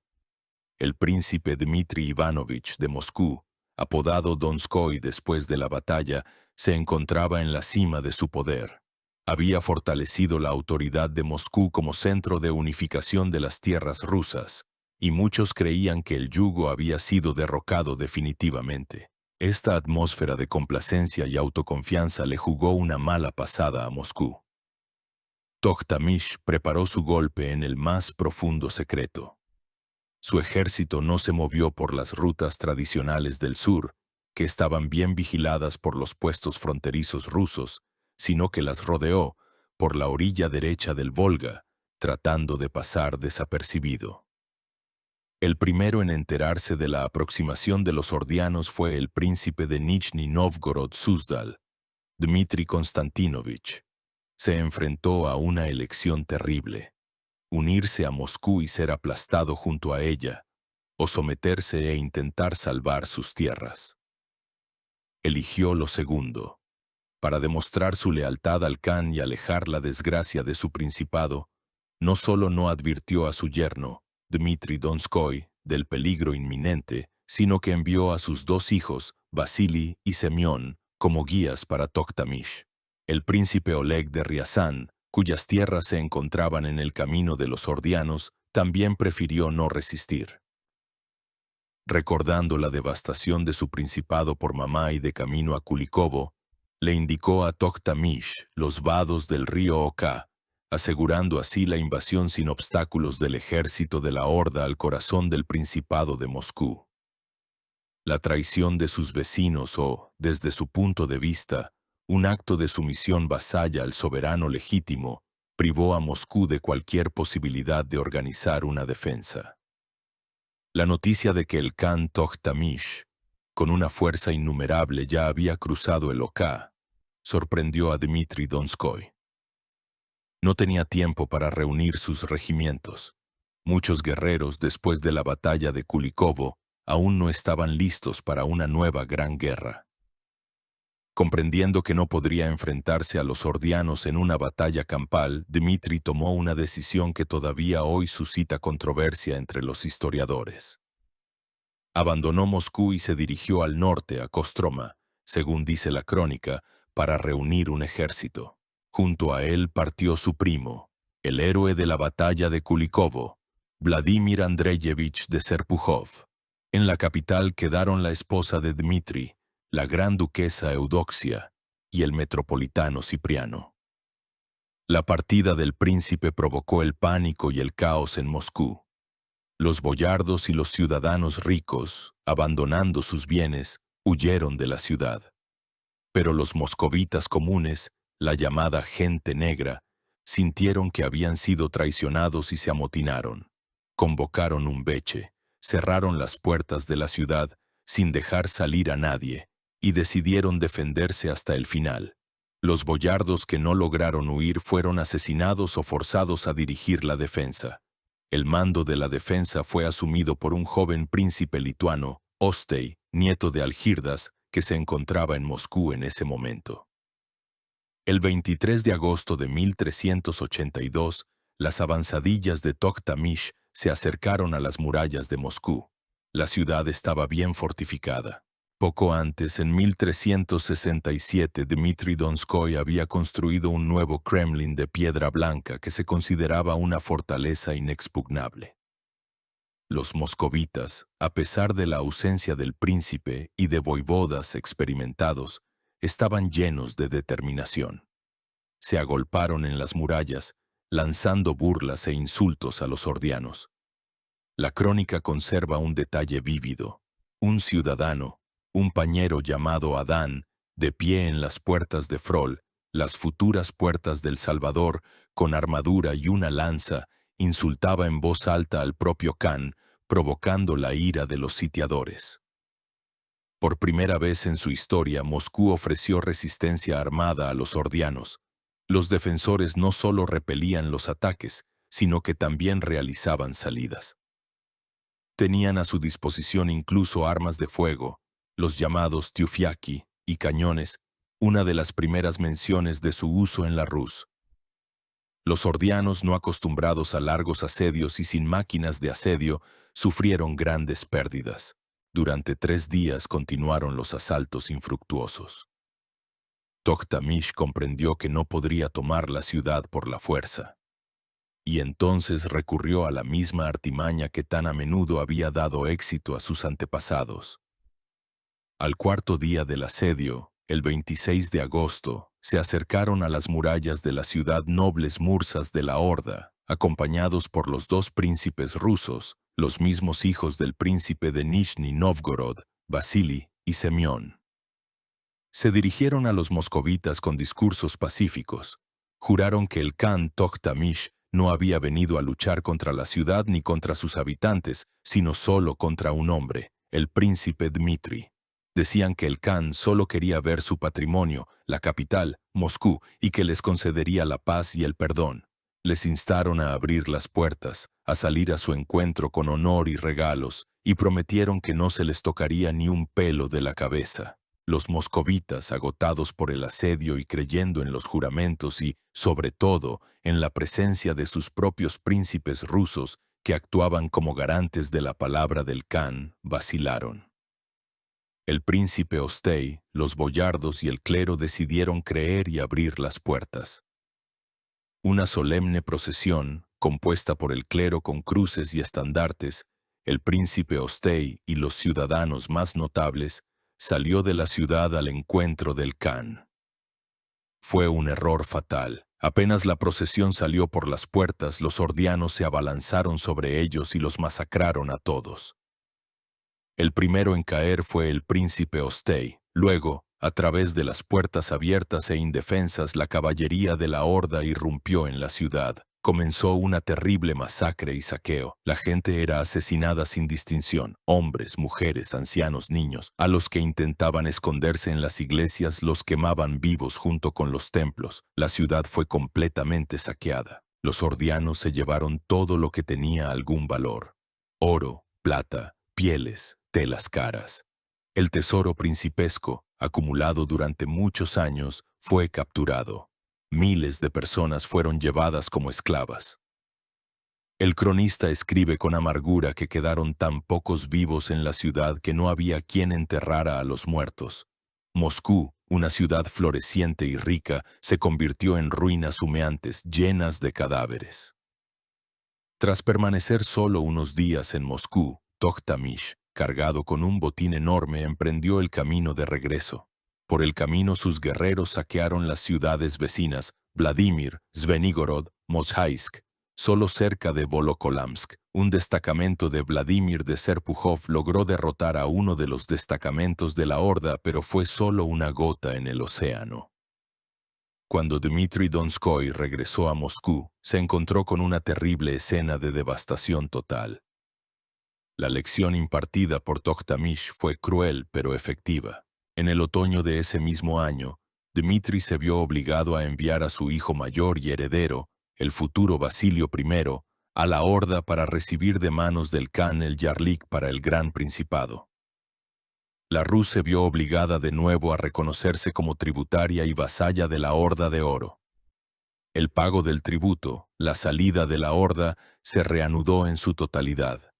El príncipe Dmitri Ivanovich de Moscú, apodado Donskoy después de la batalla, se encontraba en la cima de su poder. Había fortalecido la autoridad de Moscú como centro de unificación de las tierras rusas, y muchos creían que el yugo había sido derrocado definitivamente. Esta atmósfera de complacencia y autoconfianza le jugó una mala pasada a Moscú. Toktamish preparó su golpe en el más profundo secreto. Su ejército no se movió por las rutas tradicionales del sur, que estaban bien vigiladas por los puestos fronterizos rusos, sino que las rodeó por la orilla derecha del Volga, tratando de pasar desapercibido. El primero en enterarse de la aproximación de los ordianos fue el príncipe de Nizhny Novgorod Suzdal, Dmitri Konstantinovich. Se enfrentó a una elección terrible: unirse a Moscú y ser aplastado junto a ella, o someterse e intentar salvar sus tierras. Eligió lo segundo. Para demostrar su lealtad al Khan y alejar la desgracia de su principado, no solo no advirtió a su yerno, Dmitri Donskoy, del peligro inminente, sino que envió a sus dos hijos, Vasily y Semyon, como guías para Toktamish. El príncipe Oleg de Riazán, cuyas tierras se encontraban en el camino de los ordianos, también prefirió no resistir. Recordando la devastación de su principado por Mamái de camino a Kulikovo, le indicó a Toktamish los vados del río Oká, asegurando así la invasión sin obstáculos del ejército de la Horda al corazón del Principado de Moscú. La traición de sus vecinos o, desde su punto de vista, un acto de sumisión vasalla al soberano legítimo, privó a Moscú de cualquier posibilidad de organizar una defensa. La noticia de que el Khan Toktamish, con una fuerza innumerable, ya había cruzado el Oká, sorprendió a Dmitri Donskoy. No tenía tiempo para reunir sus regimientos. Muchos guerreros, después de la batalla de Kulikovo, aún no estaban listos para una nueva gran guerra. Comprendiendo que no podría enfrentarse a los ordianos en una batalla campal, Dmitri tomó una decisión que todavía hoy suscita controversia entre los historiadores. Abandonó Moscú y se dirigió al norte, a Kostroma, según dice la crónica, para reunir un ejército. Junto a él partió su primo, el héroe de la batalla de Kulikovo, Vladimir Andreyevich de Serpukhov. En la capital quedaron la esposa de Dmitri, la gran duquesa Eudoxia, y el metropolitano Cipriano. La partida del príncipe provocó el pánico y el caos en Moscú. Los boyardos y los ciudadanos ricos, abandonando sus bienes, huyeron de la ciudad. Pero los moscovitas comunes, la llamada gente negra, sintieron que habían sido traicionados y se amotinaron. Convocaron un veche, cerraron las puertas de la ciudad sin dejar salir a nadie, y decidieron defenderse hasta el final. Los boyardos que no lograron huir fueron asesinados o forzados a dirigir la defensa. El mando de la defensa fue asumido por un joven príncipe lituano, Ostei, nieto de Algirdas, que se encontraba en Moscú en ese momento. El 23 de agosto de 1382, las avanzadillas de Toktamish se acercaron a las murallas de Moscú. La ciudad estaba bien fortificada. Poco antes, en 1367, Dmitri Donskoy había construido un nuevo Kremlin de piedra blanca que se consideraba una fortaleza inexpugnable. Los moscovitas, a pesar de la ausencia del príncipe y de voivodas experimentados, estaban llenos de determinación. Se agolparon en las murallas, lanzando burlas e insultos a los ordianos. La crónica conserva un detalle vívido. Un ciudadano, un pañero llamado Adán, de pie en las puertas de Frol, las futuras puertas del Salvador, con armadura y una lanza, insultaba en voz alta al propio Khan, provocando la ira de los sitiadores. Por primera vez en su historia, Moscú ofreció resistencia armada a los ordianos. Los defensores no solo repelían los ataques, sino que también realizaban salidas. Tenían a su disposición incluso armas de fuego, los llamados tiufiaki, y cañones, una de las primeras menciones de su uso en la Rus. Los ordianos, no acostumbrados a largos asedios y sin máquinas de asedio, sufrieron grandes pérdidas. Durante 3 días continuaron los asaltos infructuosos. Toktamish comprendió que no podría tomar la ciudad por la fuerza. Y entonces recurrió a la misma artimaña que tan a menudo había dado éxito a sus antepasados. Al cuarto día del asedio, el 26 de agosto, se acercaron a las murallas de la ciudad nobles mursas de la Horda, acompañados por los dos príncipes rusos, los mismos hijos del príncipe de Nizhny Novgorod, Vasili y Semión. Se dirigieron a los moscovitas con discursos pacíficos. Juraron que el Khan Toktamish no había venido a luchar contra la ciudad ni contra sus habitantes, sino solo contra un hombre, el príncipe Dmitri. Decían que el Khan solo quería ver su patrimonio, la capital, Moscú, y que les concedería la paz y el perdón. Les instaron a abrir las puertas, a salir a su encuentro con honor y regalos, y prometieron que no se les tocaría ni un pelo de la cabeza. Los moscovitas, agotados por el asedio y creyendo en los juramentos y, sobre todo, en la presencia de sus propios príncipes rusos, que actuaban como garantes de la palabra del Khan, vacilaron. El príncipe Ostei, los boyardos y el clero decidieron creer y abrir las puertas. Una solemne procesión, compuesta por el clero con cruces y estandartes, el príncipe Ostei y los ciudadanos más notables, salió de la ciudad al encuentro del Khan. Fue un error fatal. Apenas la procesión salió por las puertas, los hordianos se abalanzaron sobre ellos y los masacraron a todos. El primero en caer fue el príncipe Ostei. Luego, a través de las puertas abiertas e indefensas, la caballería de la Horda irrumpió en la ciudad. Comenzó una terrible masacre y saqueo. La gente era asesinada sin distinción, hombres, mujeres, ancianos, niños. A los que intentaban esconderse en las iglesias los quemaban vivos junto con los templos. La ciudad fue completamente saqueada. Los hordianos se llevaron todo lo que tenía algún valor: oro, plata, pieles, telas caras. El tesoro principesco, acumulado durante muchos años, fue capturado. Miles de personas fueron llevadas como esclavas. El cronista escribe con amargura que quedaron tan pocos vivos en la ciudad que no había quien enterrara a los muertos. Moscú, una ciudad floreciente y rica, se convirtió en ruinas humeantes llenas de cadáveres. Tras permanecer solo unos días en Moscú, Toktamish, cargado con un botín enorme, emprendió el camino de regreso. Por el camino sus guerreros saquearon las ciudades vecinas, Vladimir, Zvenigorod, Mozhaisk. Solo cerca de Volokolamsk, un destacamento de Vladimir de Serpukhov logró derrotar a uno de los destacamentos de la Horda, pero fue solo una gota en el océano. Cuando Dmitri Donskoy regresó a Moscú, se encontró con una terrible escena de devastación total. La lección impartida por Toktamish fue cruel pero efectiva. En el otoño de ese mismo año, Dmitri se vio obligado a enviar a su hijo mayor y heredero, el futuro Basilio I, a la Horda para recibir de manos del Khan el Yarlik para el Gran Principado. La Rus se vio obligada de nuevo a reconocerse como tributaria y vasalla de la Horda de Oro. El pago del tributo, la salida de la Horda, se reanudó en su totalidad.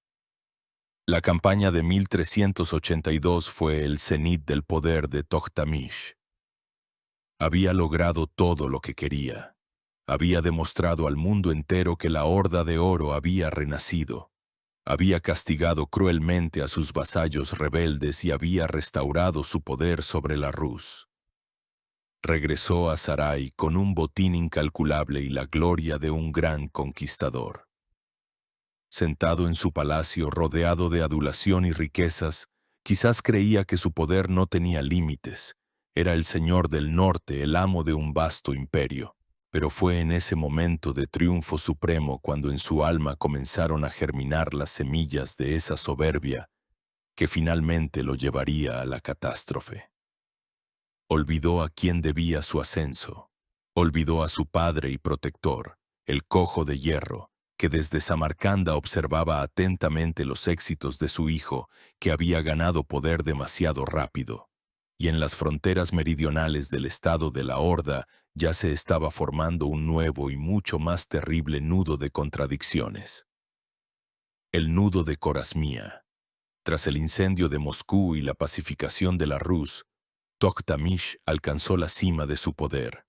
La campaña de 1382 fue el cenit del poder de Toktamish. Había logrado todo lo que quería. Había demostrado al mundo entero que la Horda de Oro había renacido. Había castigado cruelmente a sus vasallos rebeldes y había restaurado su poder sobre la Rus. Regresó a Sarai con un botín incalculable y la gloria de un gran conquistador. Sentado en su palacio rodeado de adulación y riquezas, quizás creía que su poder no tenía límites. Era el señor del norte, el amo de un vasto imperio. Pero fue en ese momento de triunfo supremo cuando en su alma comenzaron a germinar las semillas de esa soberbia que finalmente lo llevaría a la catástrofe. Olvidó a quién debía su ascenso. Olvidó a su padre y protector, el cojo de hierro, que desde Samarcanda observaba atentamente los éxitos de su hijo, que había ganado poder demasiado rápido. Y en las fronteras meridionales del estado de la Horda ya se estaba formando un nuevo y mucho más terrible nudo de contradicciones. El nudo de Khorasmia. Tras el incendio de Moscú y la pacificación de la Rus, Toktamish alcanzó la cima de su poder.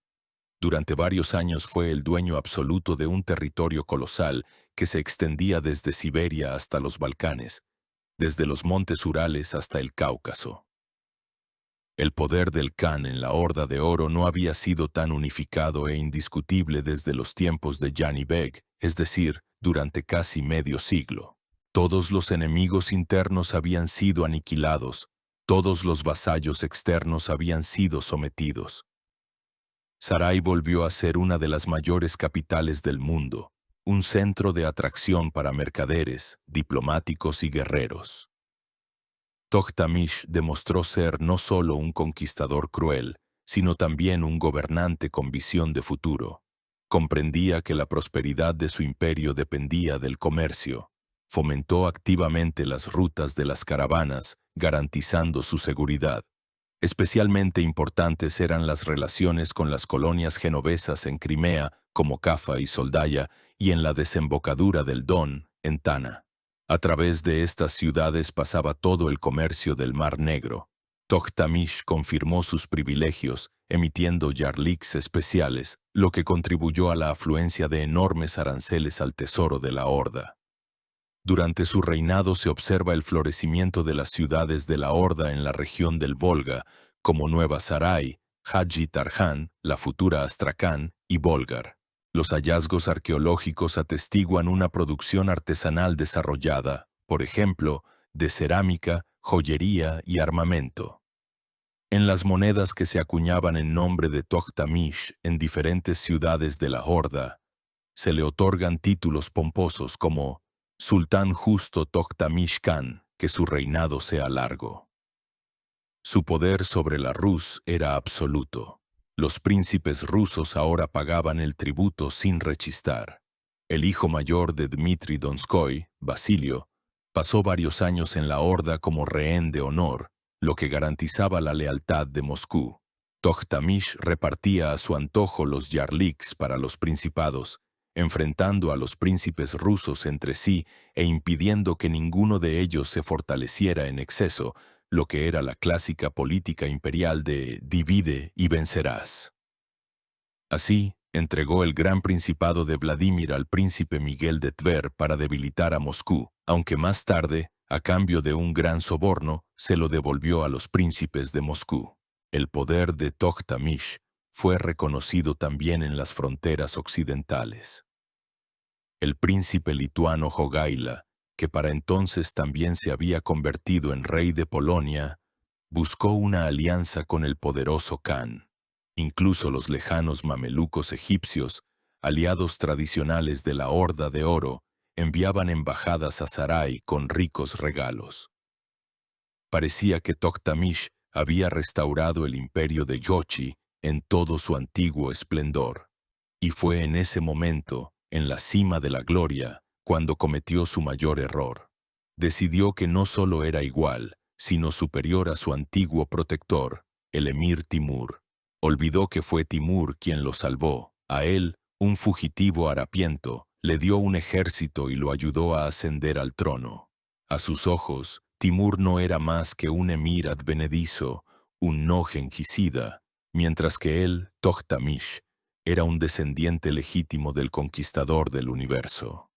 Durante varios años fue el dueño absoluto de un territorio colosal que se extendía desde Siberia hasta los Balcanes, desde los montes Urales hasta el Cáucaso. El poder del Khan en la Horda de Oro no había sido tan unificado e indiscutible desde los tiempos de Jani Beg, es decir, durante casi medio siglo. Todos los enemigos internos habían sido aniquilados, todos los vasallos externos habían sido sometidos. Sarai volvió a ser una de las mayores capitales del mundo, un centro de atracción para mercaderes, diplomáticos y guerreros. Toktamish demostró ser no solo un conquistador cruel, sino también un gobernante con visión de futuro. Comprendía que la prosperidad de su imperio dependía del comercio. Fomentó activamente las rutas de las caravanas, garantizando su seguridad. Especialmente importantes eran las relaciones con las colonias genovesas en Crimea, como Cafa y Soldaya, y en la desembocadura del Don, en Tana. A través de estas ciudades pasaba todo el comercio del Mar Negro. Toktamish confirmó sus privilegios, emitiendo yarliks especiales, lo que contribuyó a la afluencia de enormes aranceles al tesoro de la Horda. Durante su reinado se observa el florecimiento de las ciudades de la Horda en la región del Volga, como Nueva Sarai, Haji Tarhan, la futura Astracán, y Bolgar. Los hallazgos arqueológicos atestiguan una producción artesanal desarrollada, por ejemplo, de cerámica, joyería y armamento. En las monedas que se acuñaban en nombre de Toktamish en diferentes ciudades de la Horda, se le otorgan títulos pomposos como Sultán Justo Toktamish Khan, que su reinado sea largo. Su poder sobre la Rus era absoluto. Los príncipes rusos ahora pagaban el tributo sin rechistar. El hijo mayor de Dmitri Donskoy, Basilio, pasó varios años en la Horda como rehén de honor, lo que garantizaba la lealtad de Moscú. Toktamish repartía a su antojo los yarliks para los principados, enfrentando a los príncipes rusos entre sí e impidiendo que ninguno de ellos se fortaleciera en exceso, lo que era la clásica política imperial de divide y vencerás. Así, entregó el gran principado de Vladimir al príncipe Miguel de Tver para debilitar a Moscú, aunque más tarde, a cambio de un gran soborno, se lo devolvió a los príncipes de Moscú. El poder de Toktamish fue reconocido también en las fronteras occidentales. El príncipe lituano Jogaila, que para entonces también se había convertido en rey de Polonia, buscó una alianza con el poderoso Khan. Incluso los lejanos mamelucos egipcios, aliados tradicionales de la Horda de Oro, enviaban embajadas a Sarai con ricos regalos. Parecía que Toktamish había restaurado el imperio de Yochi en todo su antiguo esplendor. Y fue en ese momento, en la cima de la gloria, cuando cometió su mayor error. Decidió que no solo era igual, sino superior a su antiguo protector, el emir Timur. Olvidó que fue Timur quien lo salvó. A él, un fugitivo harapiento, le dio un ejército y lo ayudó a ascender al trono. A sus ojos, Timur no era más que un emir advenedizo, un no gengisida, mientras que él, Toktamish, era un descendiente legítimo del conquistador del universo.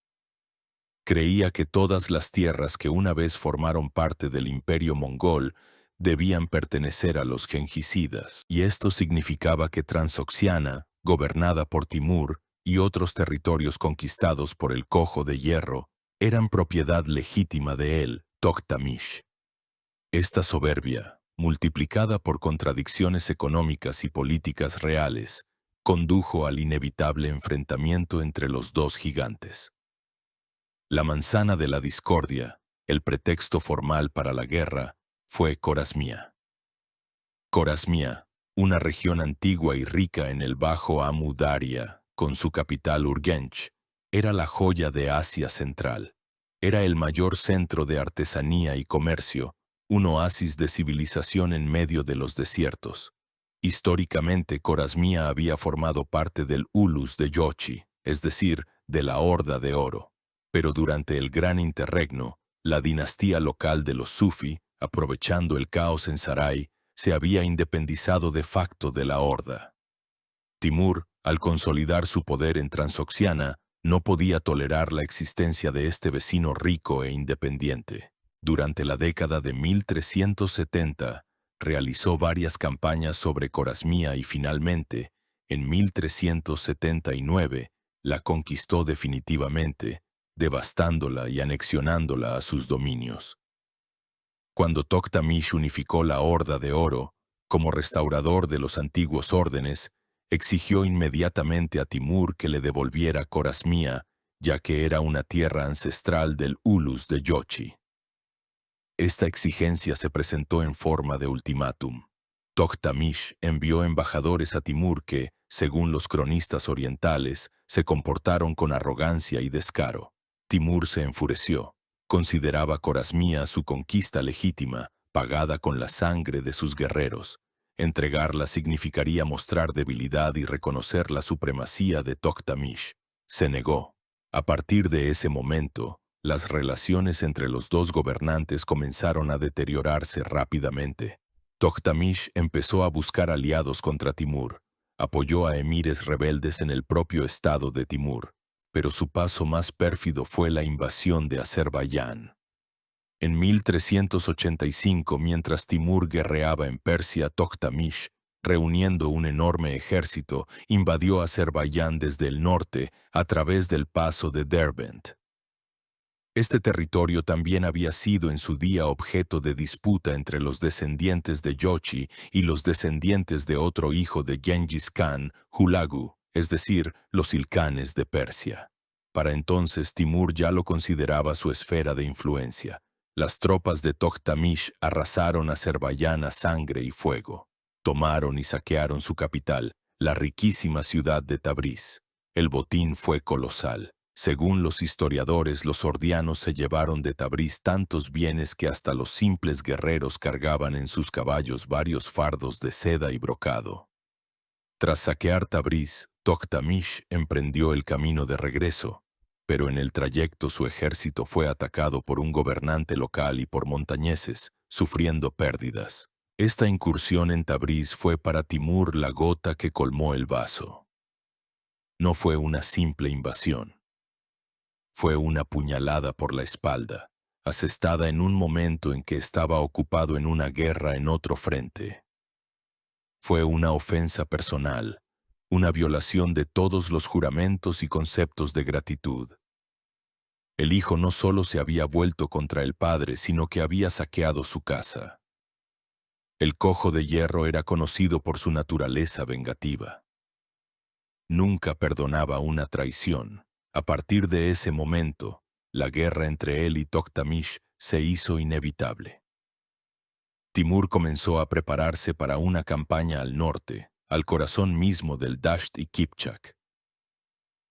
Creía que todas las tierras que una vez formaron parte del imperio mongol debían pertenecer a los gengisidas, y esto significaba que Transoxiana, gobernada por Timur, y otros territorios conquistados por el Cojo de Hierro, eran propiedad legítima de él, Toktamish. Esta soberbia, multiplicada por contradicciones económicas y políticas reales, condujo al inevitable enfrentamiento entre los dos gigantes. La manzana de la discordia, el pretexto formal para la guerra, fue Corasmia. Corasmia, una región antigua y rica en el Bajo Amu Daria, con su capital Urgench, era la joya de Asia Central. Era el mayor centro de artesanía y comercio, un oasis de civilización en medio de los desiertos. Históricamente, Corasmia había formado parte del Ulus de Yochi, es decir, de la Horda de Oro. Pero durante el Gran Interregno, la dinastía local de los Sufi, aprovechando el caos en Sarai, se había independizado de facto de la horda. Timur, al consolidar su poder en Transoxiana, no podía tolerar la existencia de este vecino rico e independiente. Durante la década de 1370, realizó varias campañas sobre Corasmia y finalmente, en 1379, la conquistó definitivamente, devastándola y anexionándola a sus dominios. Cuando Toktamish unificó la Horda de Oro, como restaurador de los antiguos órdenes, exigió inmediatamente a Timur que le devolviera Corasmia, ya que era una tierra ancestral del Ulus de Yochi. Esta exigencia se presentó en forma de ultimátum. Toktamish envió embajadores a Timur que, según los cronistas orientales, se comportaron con arrogancia y descaro. Timur se enfureció. Consideraba Corasmia su conquista legítima, pagada con la sangre de sus guerreros. Entregarla significaría mostrar debilidad y reconocer la supremacía de Toktamish. Se negó. A partir de ese momento, las relaciones entre los dos gobernantes comenzaron a deteriorarse rápidamente. Toktamish empezó a buscar aliados contra Timur. Apoyó a emires rebeldes en el propio estado de Timur, pero su paso más pérfido fue la invasión de Azerbaiyán. En 1385, mientras Timur guerreaba en Persia, Toktamish, reuniendo un enorme ejército, invadió Azerbaiyán desde el norte a través del paso de Derbent. Este territorio también había sido en su día objeto de disputa entre los descendientes de Yochi y los descendientes de otro hijo de Gengis Khan, Hulagu, es decir, los Ilkhanes de Persia. Para entonces Timur ya lo consideraba su esfera de influencia. Las tropas de Toktamish arrasaron Azerbaiyán a sangre y fuego. Tomaron y saquearon su capital, la riquísima ciudad de Tabriz. El botín fue colosal. Según los historiadores, los ordianos se llevaron de Tabriz tantos bienes que hasta los simples guerreros cargaban en sus caballos varios fardos de seda y brocado. Tras saquear Tabriz, Toktamish emprendió el camino de regreso, pero en el trayecto su ejército fue atacado por un gobernante local y por montañeses, sufriendo pérdidas. Esta incursión en Tabriz fue para Timur la gota que colmó el vaso. No fue una simple invasión. Fue una puñalada por la espalda, asestada en un momento en que estaba ocupado en una guerra en otro frente. Fue una ofensa personal, una violación de todos los juramentos y conceptos de gratitud. El hijo no solo se había vuelto contra el padre, sino que había saqueado su casa. El cojo de hierro era conocido por su naturaleza vengativa. Nunca perdonaba una traición. A partir de ese momento, la guerra entre él y Toktamish se hizo inevitable. Timur comenzó a prepararse para una campaña al norte, al corazón mismo del Dasht y Kipchak.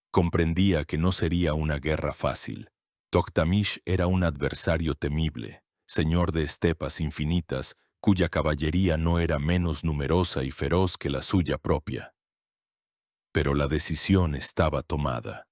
Comprendía que no sería una guerra fácil. Toktamish era un adversario temible, señor de estepas infinitas, cuya caballería no era menos numerosa y feroz que la suya propia. Pero la decisión estaba tomada.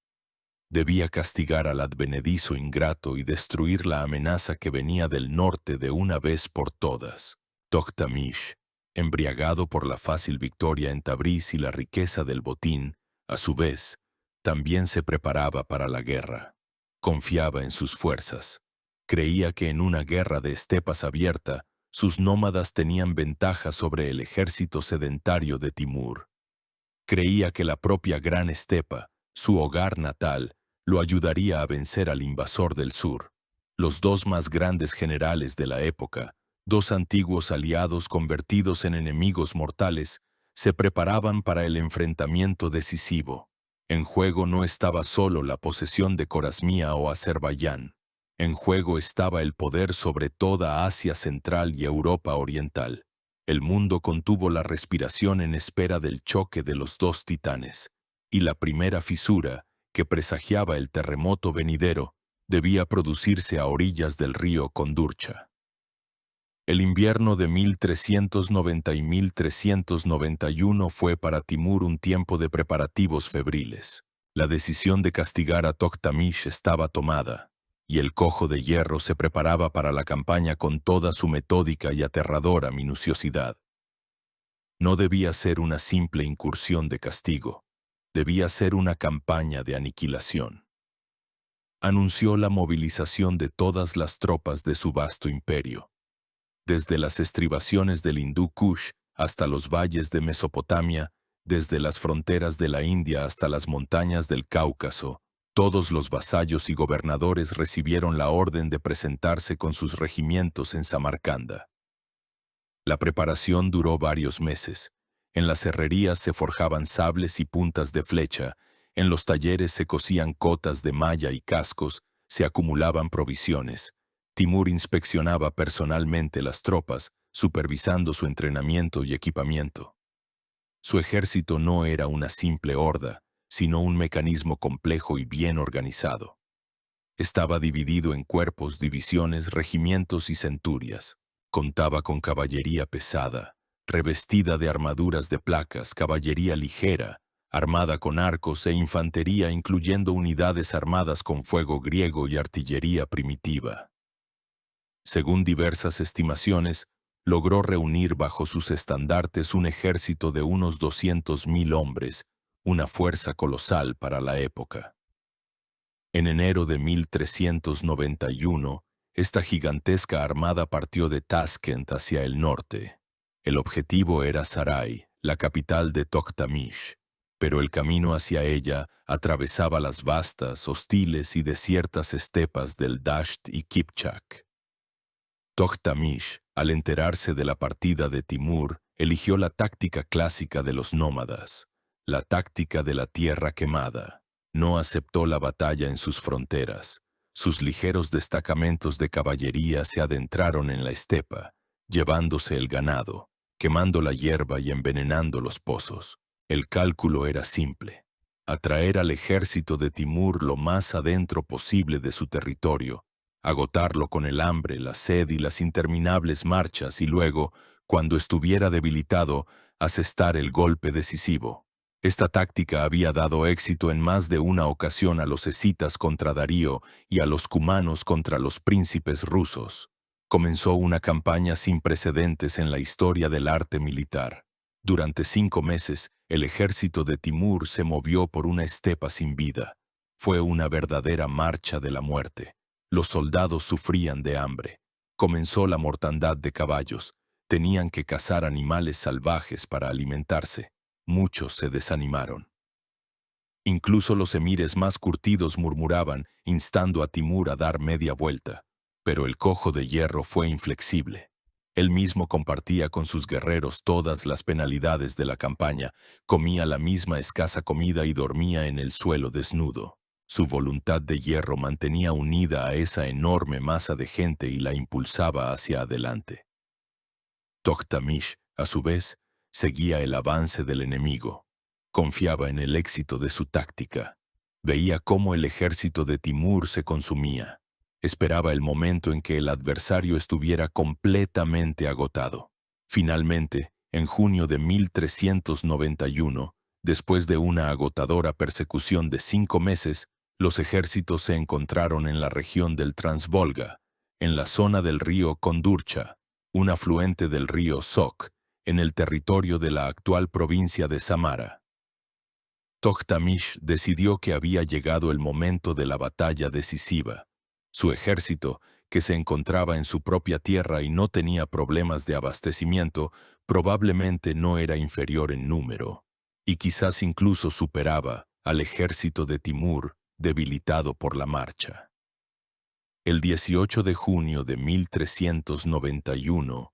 Debía castigar al advenedizo ingrato y destruir la amenaza que venía del norte de una vez por todas. Toktamish, embriagado por la fácil victoria en Tabriz y la riqueza del botín, a su vez, también se preparaba para la guerra. Confiaba en sus fuerzas. Creía que en una guerra de estepas abierta, sus nómadas tenían ventaja sobre el ejército sedentario de Timur. Creía que la propia Gran Estepa, su hogar natal, lo ayudaría a vencer al invasor del sur. Los dos más grandes generales de la época, dos antiguos aliados convertidos en enemigos mortales, se preparaban para el enfrentamiento decisivo. En juego no estaba solo la posesión de Corasmia o Azerbaiyán. En juego estaba el poder sobre toda Asia Central y Europa Oriental. El mundo contuvo la respiración en espera del choque de los dos titanes, y la primera fisura, que presagiaba el terremoto venidero, debía producirse a orillas del río Kondurcha. El invierno de 1390 y 1391 fue para Timur un tiempo de preparativos febriles. La decisión de castigar a Toktamish estaba tomada, y el Cojo de Hierro se preparaba para la campaña con toda su metódica y aterradora minuciosidad. No debía ser una simple incursión de castigo, debía ser una campaña de aniquilación. Anunció la movilización de todas las tropas de su vasto imperio. Desde las estribaciones del Hindú Kush hasta los valles de Mesopotamia, desde las fronteras de la India hasta las montañas del Cáucaso, todos los vasallos y gobernadores recibieron la orden de presentarse con sus regimientos en Samarcanda. La preparación duró varios meses. En las herrerías se forjaban sables y puntas de flecha, en los talleres se cosían cotas de malla y cascos, se acumulaban provisiones. Timur inspeccionaba personalmente las tropas, supervisando su entrenamiento y equipamiento. Su ejército no era una simple horda, sino un mecanismo complejo y bien organizado. Estaba dividido en cuerpos, divisiones, regimientos y centurias. Contaba con caballería pesada, revestida de armaduras de placas, caballería ligera, armada con arcos e infantería, incluyendo unidades armadas con fuego griego y artillería primitiva. Según diversas estimaciones, logró reunir bajo sus estandartes un ejército de unos 200.000 hombres, una fuerza colosal para la época. En enero de 1391, esta gigantesca armada partió de Tashkent hacia el norte. El objetivo era Sarai, la capital de Toktamish, pero el camino hacia ella atravesaba las vastas, hostiles y desiertas estepas del Dasht y Kipchak. Toktamish, al enterarse de la partida de Timur, eligió la táctica clásica de los nómadas, la táctica de la tierra quemada. No aceptó la batalla en sus fronteras. Sus ligeros destacamentos de caballería se adentraron en la estepa, llevándose el ganado, quemando la hierba y envenenando los pozos. El cálculo era simple: atraer al ejército de Timur lo más adentro posible de su territorio, agotarlo con el hambre, la sed y las interminables marchas y luego, cuando estuviera debilitado, asestar el golpe decisivo. Esta táctica había dado éxito en más de una ocasión a los escitas contra Darío y a los cumanos contra los príncipes rusos. Comenzó una campaña sin precedentes en la historia del arte militar. Durante 5 meses, el ejército de Timur se movió por una estepa sin vida. Fue una verdadera marcha de la muerte. Los soldados sufrían de hambre. Comenzó la mortandad de caballos. Tenían que cazar animales salvajes para alimentarse. Muchos se desanimaron. Incluso los emires más curtidos murmuraban, instando a Timur a dar media vuelta. Pero el Cojo de Hierro fue inflexible. Él mismo compartía con sus guerreros todas las penalidades de la campaña, comía la misma escasa comida y dormía en el suelo desnudo. Su voluntad de hierro mantenía unida a esa enorme masa de gente y la impulsaba hacia adelante. Toktamish, a su vez, seguía el avance del enemigo. Confiaba en el éxito de su táctica. Veía cómo el ejército de Timur se consumía. Esperaba el momento en que el adversario estuviera completamente agotado. Finalmente, en junio de 1391, después de una agotadora persecución de 5 meses, los ejércitos se encontraron en la región del Transvolga, en la zona del río Kondurcha, un afluente del río Sok, en el territorio de la actual provincia de Samara. Toktamish decidió que había llegado el momento de la batalla decisiva. Su ejército, que se encontraba en su propia tierra y no tenía problemas de abastecimiento, probablemente no era inferior en número, y quizás incluso superaba al ejército de Timur, debilitado por la marcha. El 18 de junio de 1391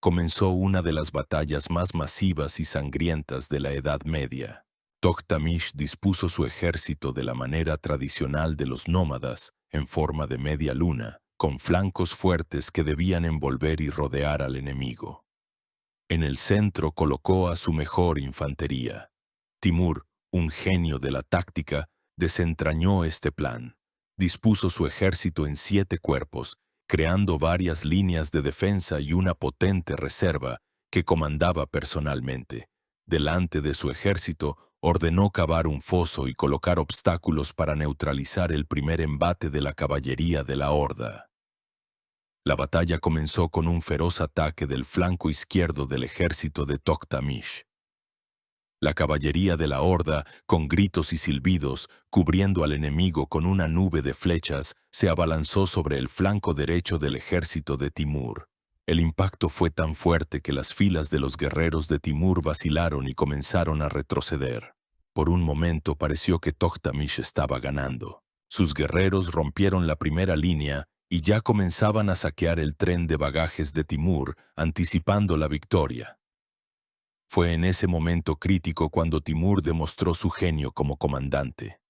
comenzó una de las batallas más masivas y sangrientas de la Edad Media. Toktamish dispuso su ejército de la manera tradicional de los nómadas, en forma de media luna, con flancos fuertes que debían envolver y rodear al enemigo. En el centro colocó a su mejor infantería. Timur, un genio de la táctica, desentrañó este plan. Dispuso su ejército en 7 cuerpos, creando varias líneas de defensa y una potente reserva que comandaba personalmente. Delante de su ejército, Ordenó cavar un foso y colocar obstáculos para neutralizar el primer embate de la caballería de la horda. La batalla comenzó con un feroz ataque del flanco izquierdo del ejército de Toktamish. La caballería de la horda, con gritos y silbidos, cubriendo al enemigo con una nube de flechas, se abalanzó sobre el flanco derecho del ejército de Timur. El impacto fue tan fuerte que las filas de los guerreros de Timur vacilaron y comenzaron a retroceder. Por un momento pareció que Toktamish estaba ganando. Sus guerreros rompieron la primera línea y ya comenzaban a saquear el tren de bagajes de Timur, anticipando la victoria. Fue en ese momento crítico cuando Timur demostró su genio como comandante.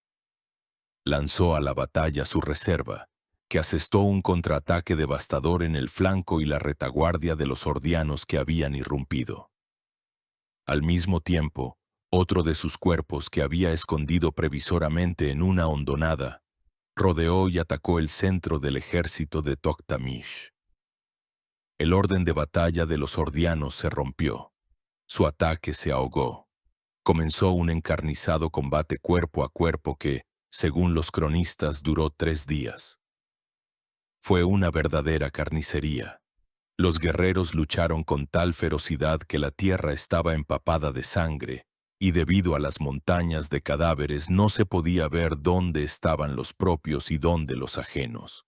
Lanzó a la batalla su reserva, que asestó un contraataque devastador en el flanco y la retaguardia de los hordianos que habían irrumpido. Al mismo tiempo, otro de sus cuerpos que había escondido previsoramente en una hondonada, rodeó y atacó el centro del ejército de Toktamish. El orden de batalla de los hordianos se rompió. Su ataque se ahogó. Comenzó un encarnizado combate cuerpo a cuerpo que, según los cronistas, duró 3 días. Fue una verdadera carnicería. Los guerreros lucharon con tal ferocidad que la tierra estaba empapada de sangre, y debido a las montañas de cadáveres no se podía ver dónde estaban los propios y dónde los ajenos.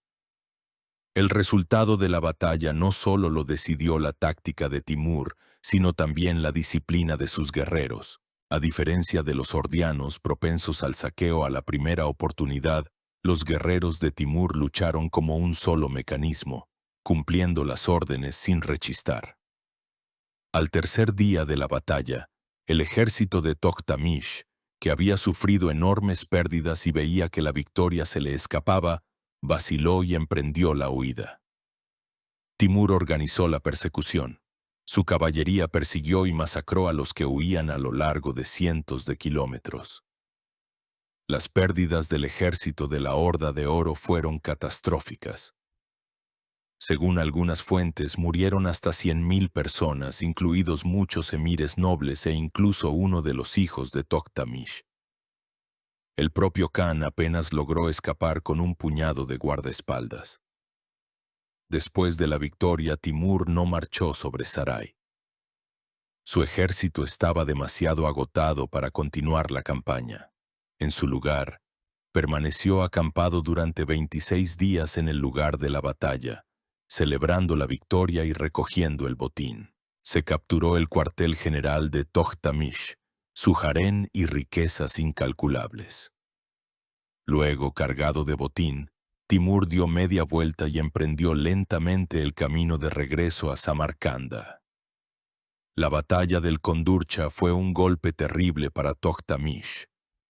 El resultado de la batalla no solo lo decidió la táctica de Timur, sino también la disciplina de sus guerreros. A diferencia de los hordianos propensos al saqueo a la primera oportunidad, los guerreros de Timur lucharon como un solo mecanismo, cumpliendo las órdenes sin rechistar. Al tercer día de la batalla, el ejército de Toktamish, que había sufrido enormes pérdidas y veía que la victoria se le escapaba, vaciló y emprendió la huida. Timur organizó la persecución. Su caballería persiguió y masacró a los que huían a lo largo de cientos de kilómetros. Las pérdidas del ejército de la Horda de Oro fueron catastróficas. Según algunas fuentes, murieron hasta 100.000 personas, incluidos muchos emires nobles e incluso uno de los hijos de Toktamish. El propio Khan apenas logró escapar con un puñado de guardaespaldas. Después de la victoria, Timur no marchó sobre Sarai. Su ejército estaba demasiado agotado para continuar la campaña. En su lugar, permaneció acampado durante 26 días en el lugar de la batalla, celebrando la victoria y recogiendo el botín. Se capturó el cuartel general de Toktamish, su harén y riquezas incalculables. Luego, cargado de botín, Timur dio media vuelta y emprendió lentamente el camino de regreso a Samarcanda. La batalla del Kondurcha fue un golpe terrible para Toktamish.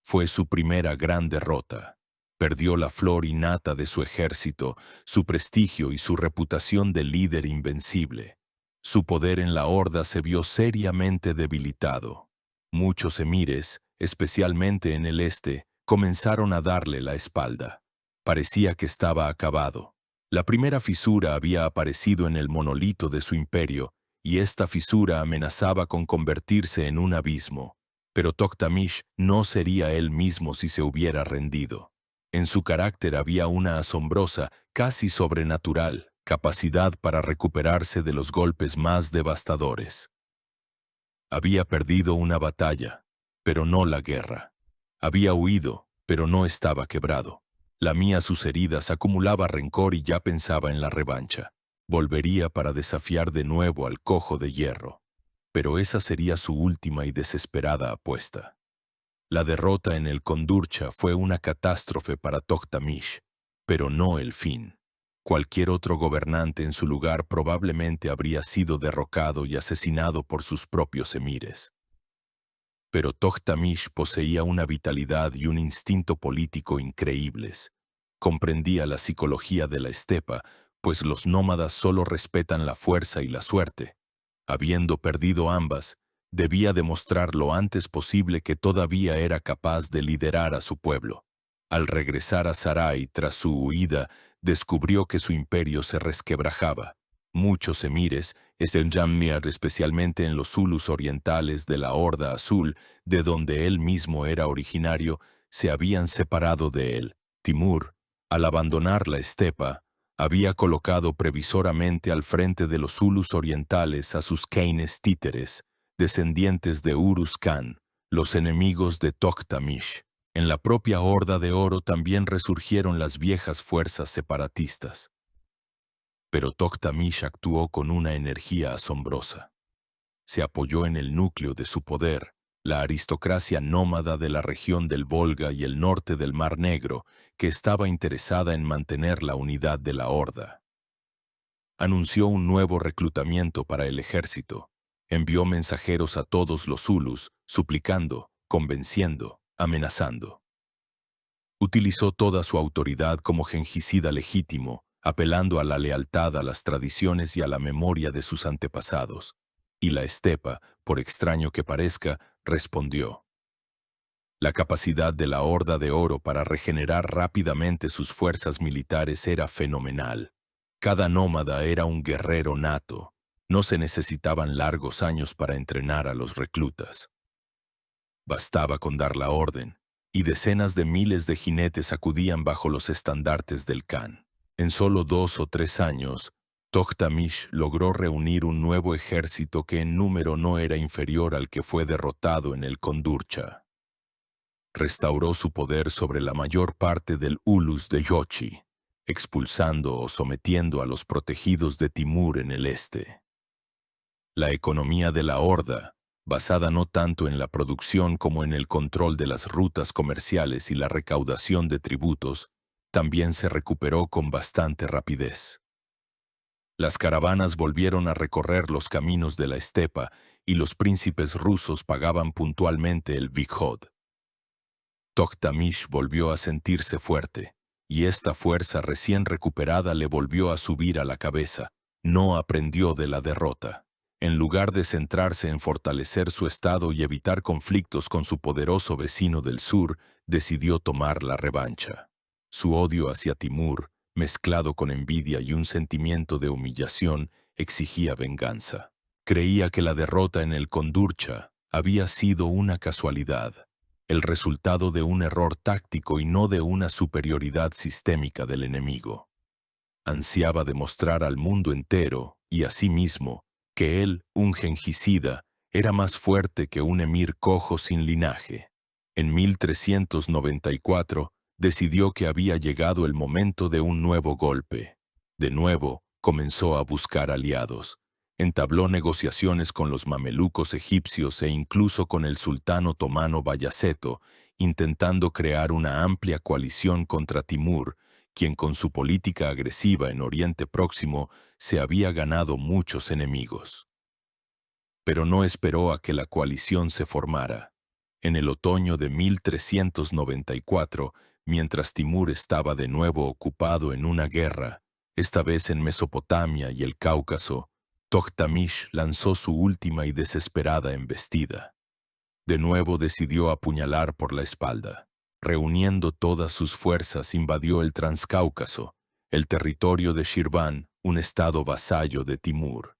Fue su primera gran derrota. Perdió la flor innata de su ejército, su prestigio y su reputación de líder invencible. Su poder en la horda se vio seriamente debilitado. Muchos emires, especialmente en el este, comenzaron a darle la espalda. Parecía que estaba acabado. La primera fisura había aparecido en el monolito de su imperio, y esta fisura amenazaba con convertirse en un abismo. Pero Toktamish no sería él mismo si se hubiera rendido. En su carácter había una asombrosa, casi sobrenatural, capacidad para recuperarse de los golpes más devastadores. Había perdido una batalla, pero no la guerra. Había huido, pero no estaba quebrado. Lamía sus heridas, acumulaba rencor y ya pensaba en la revancha. Volvería para desafiar de nuevo al cojo de hierro. Pero esa sería su última y desesperada apuesta. La derrota en el Kondurcha fue una catástrofe para Toktamish, pero no el fin. Cualquier otro gobernante en su lugar probablemente habría sido derrocado y asesinado por sus propios emires. Pero Toktamish poseía una vitalidad y un instinto político increíbles. Comprendía la psicología de la estepa, pues los nómadas solo respetan la fuerza y la suerte. Habiendo perdido ambas, debía demostrar lo antes posible que todavía era capaz de liderar a su pueblo. Al regresar a Sarai tras su huida, descubrió que su imperio se resquebrajaba. Muchos emires, especialmente en los Zulus orientales de la Horda Azul, de donde él mismo era originario, se habían separado de él. Timur, al abandonar la estepa, había colocado previsoramente al frente de los Zulus orientales a sus Khaines títeres, descendientes de Urus Khan, los enemigos de Tokhtamysh. En la propia Horda de Oro también resurgieron las viejas fuerzas separatistas. Pero Tokhtamysh actuó con una energía asombrosa. Se apoyó en el núcleo de su poder, la aristocracia nómada de la región del Volga y el norte del Mar Negro, que estaba interesada en mantener la unidad de la Horda. Anunció un nuevo reclutamiento para el ejército. Envió mensajeros a todos los Zulus, suplicando, convenciendo, amenazando. Utilizó toda su autoridad como gengicida legítimo, apelando a la lealtad a las tradiciones y a la memoria de sus antepasados. Y la estepa, por extraño que parezca, respondió. La capacidad de la Horda de Oro para regenerar rápidamente sus fuerzas militares era fenomenal. Cada nómada era un guerrero nato. No se necesitaban largos años para entrenar a los reclutas. Bastaba con dar la orden, y decenas de miles de jinetes acudían bajo los estandartes del Khan. En solo 2 o 3 años, Tokhtamysh logró reunir un nuevo ejército que en número no era inferior al que fue derrotado en el Kondurcha. Restauró su poder sobre la mayor parte del Ulus de Yochi, expulsando o sometiendo a los protegidos de Timur en el este. La economía de la Horda, basada no tanto en la producción como en el control de las rutas comerciales y la recaudación de tributos, también se recuperó con bastante rapidez. Las caravanas volvieron a recorrer los caminos de la estepa y los príncipes rusos pagaban puntualmente el vijod. Tokhtamysh volvió a sentirse fuerte, y esta fuerza recién recuperada le volvió a subir a la cabeza. No aprendió de la derrota. En lugar de centrarse en fortalecer su estado y evitar conflictos con su poderoso vecino del sur, decidió tomar la revancha. Su odio hacia Timur, mezclado con envidia y un sentimiento de humillación, exigía venganza. Creía que la derrota en el Kondurcha había sido una casualidad, el resultado de un error táctico y no de una superioridad sistémica del enemigo. Ansiaba demostrar al mundo entero, y a sí mismo, que él, un gengicida, era más fuerte que un emir cojo sin linaje. En 1394, decidió que había llegado el momento de un nuevo golpe. De nuevo, comenzó a buscar aliados. Entabló negociaciones con los mamelucos egipcios e incluso con el sultán otomano Bayaceto, intentando crear una amplia coalición contra Timur, quien con su política agresiva en Oriente Próximo se había ganado muchos enemigos. Pero no esperó a que la coalición se formara. En el otoño de 1394, mientras Timur estaba de nuevo ocupado en una guerra, esta vez en Mesopotamia y el Cáucaso, Tokhtamysh lanzó su última y desesperada embestida. De nuevo decidió apuñalar por la espalda. Reuniendo todas sus fuerzas, invadió el Transcáucaso, el territorio de Shirvan, un estado vasallo de Timur.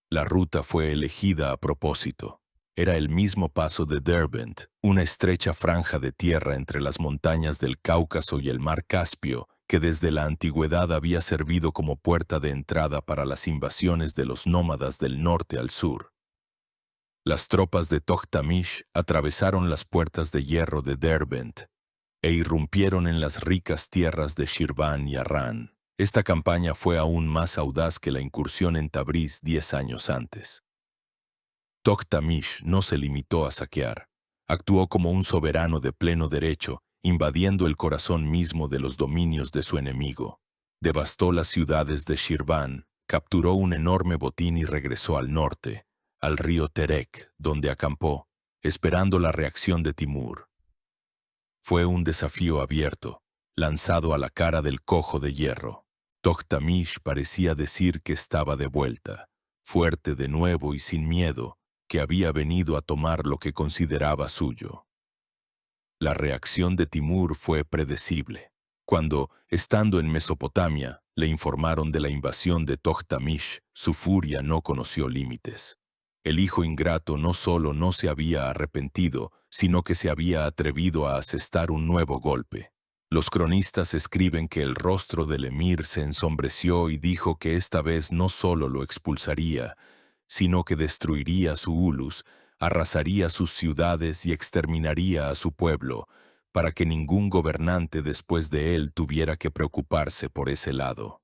La ruta fue elegida a propósito. Era el mismo paso de Derbent, una estrecha franja de tierra entre las montañas del Cáucaso y el mar Caspio, que desde la antigüedad había servido como puerta de entrada para las invasiones de los nómadas del norte al sur. Las tropas de Tokhtamysh atravesaron las puertas de hierro de Derbent e irrumpieron en las ricas tierras de Shirvan y Arran. Esta campaña fue aún más audaz que la incursión en Tabriz 10 años antes. Tokhtamysh no se limitó a saquear. Actuó como un soberano de pleno derecho, invadiendo el corazón mismo de los dominios de su enemigo. Devastó las ciudades de Shirvan, capturó un enorme botín y regresó al norte, al río Terek, donde acampó, esperando la reacción de Timur. Fue un desafío abierto, lanzado a la cara del cojo de hierro. Tokhtamysh parecía decir que estaba de vuelta, fuerte de nuevo y sin miedo, que había venido a tomar lo que consideraba suyo. La reacción de Timur fue predecible. Cuando, estando en Mesopotamia, le informaron de la invasión de Toktamish. Su furia no conoció límites. El hijo ingrato no solo no se había arrepentido, sino que se había atrevido a asestar un nuevo golpe. Los cronistas escriben que el rostro del emir se ensombreció y dijo que esta vez no solo lo expulsaría, sino que destruiría su ulus, arrasaría sus ciudades y exterminaría a su pueblo, para que ningún gobernante después de él tuviera que preocuparse por ese lado.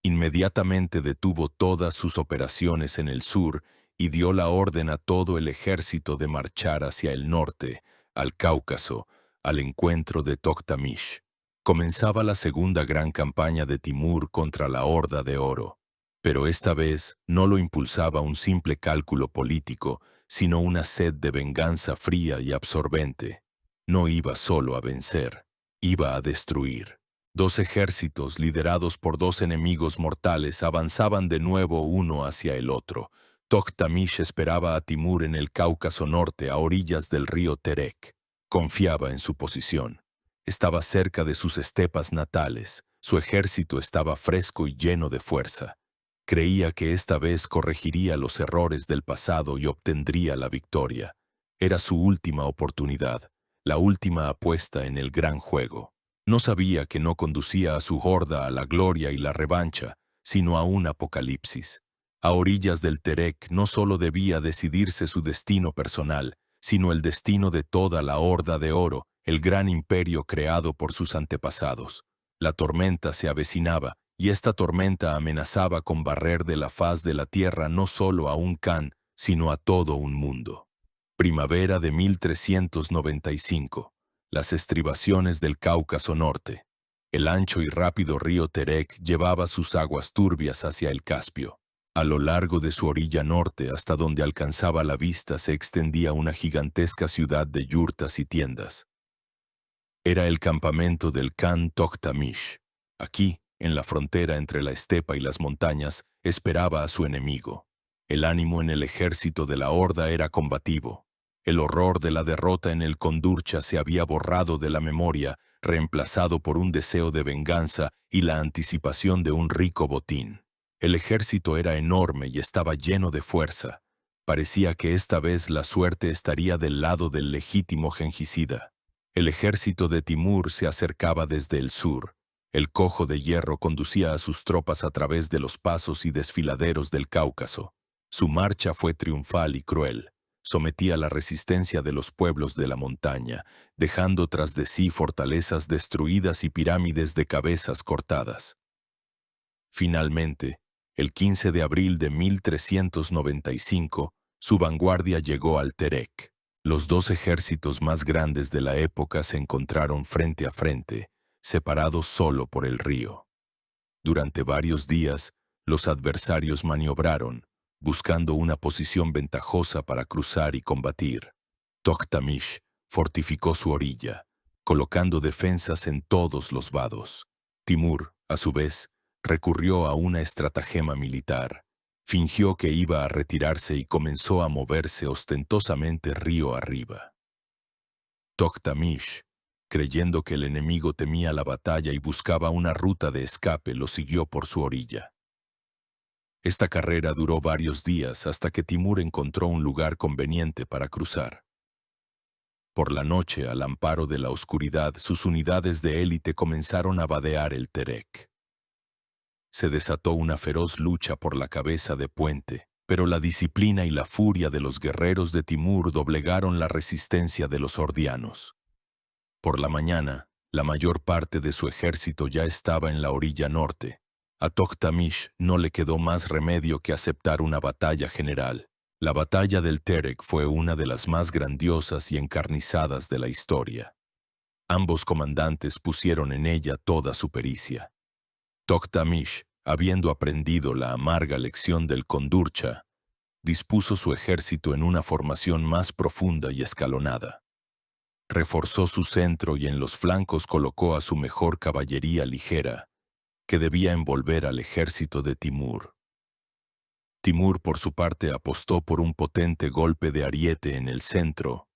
Inmediatamente detuvo todas sus operaciones en el sur y dio la orden a todo el ejército de marchar hacia el norte, al Cáucaso, al encuentro de Toktamish. Comenzaba la segunda gran campaña de Timur contra la Horda de Oro. Pero esta vez no lo impulsaba un simple cálculo político, sino una sed de venganza fría y absorbente. No iba solo a vencer, iba a destruir. Dos ejércitos liderados por dos enemigos mortales avanzaban de nuevo uno hacia el otro. Toktamish esperaba a Timur en el Cáucaso Norte, a orillas del río Terek. Confiaba en su posición. Estaba cerca de sus estepas natales. Su ejército estaba fresco y lleno de fuerza. Creía que esta vez corregiría los errores del pasado y obtendría la victoria. Era su última oportunidad, la última apuesta en el gran juego. No sabía que no conducía a su horda a la gloria y la revancha, sino a un apocalipsis. A orillas del Terek no solo debía decidirse su destino personal, sino el destino de toda la Horda de Oro, el gran imperio creado por sus antepasados. La tormenta se avecinaba, y esta tormenta amenazaba con barrer de la faz de la tierra no solo a un Khan, sino a todo un mundo. Primavera de 1395. Las estribaciones del Cáucaso Norte. El ancho y rápido río Terek llevaba sus aguas turbias hacia el Caspio. A lo largo de su orilla norte, hasta donde alcanzaba la vista, se extendía una gigantesca ciudad de yurtas y tiendas. Era el campamento del Khan Toktamish. Aquí, en la frontera entre la estepa y las montañas, esperaba a su enemigo. El ánimo en el ejército de la Horda era combativo. El horror de la derrota en el Kondurcha se había borrado de la memoria, reemplazado por un deseo de venganza y la anticipación de un rico botín. El ejército era enorme y estaba lleno de fuerza. Parecía que esta vez la suerte estaría del lado del legítimo gengisida. El ejército de Timur se acercaba desde el sur. El cojo de hierro conducía a sus tropas a través de los pasos y desfiladeros del Cáucaso. Su marcha fue triunfal y cruel. Sometía la resistencia de los pueblos de la montaña, dejando tras de sí fortalezas destruidas y pirámides de cabezas cortadas. Finalmente, el 15 de abril de 1395, su vanguardia llegó al Terek. Los dos ejércitos más grandes de la época se encontraron frente a frente, separados solo por el río. Durante varios días, los adversarios maniobraron, buscando una posición ventajosa para cruzar y combatir. Toktamish fortificó su orilla, colocando defensas en todos los vados. Timur, a su vez, recurrió a una estratagema militar. Fingió que iba a retirarse y comenzó a moverse ostentosamente río arriba. Toktamish, creyendo que el enemigo temía la batalla y buscaba una ruta de escape, lo siguió por su orilla. Esta carrera duró varios días hasta que Timur encontró un lugar conveniente para cruzar. Por la noche, al amparo de la oscuridad, sus unidades de élite comenzaron a vadear el Terek. Se desató una feroz lucha por la cabeza de puente, pero la disciplina y la furia de los guerreros de Timur doblegaron la resistencia de los hordianos. Por la mañana, la mayor parte de su ejército ya estaba en la orilla norte. A Toktamish no le quedó más remedio que aceptar una batalla general. La batalla del Terek fue una de las más grandiosas y encarnizadas de la historia. Ambos comandantes pusieron en ella toda su pericia. Toktamish, habiendo aprendido la amarga lección del Kondurcha, dispuso su ejército en una formación más profunda y escalonada. Reforzó su centro y en los flancos colocó a su mejor caballería ligera, que debía envolver al ejército de Timur. Timur, por su parte, apostó por un potente golpe de ariete en el centro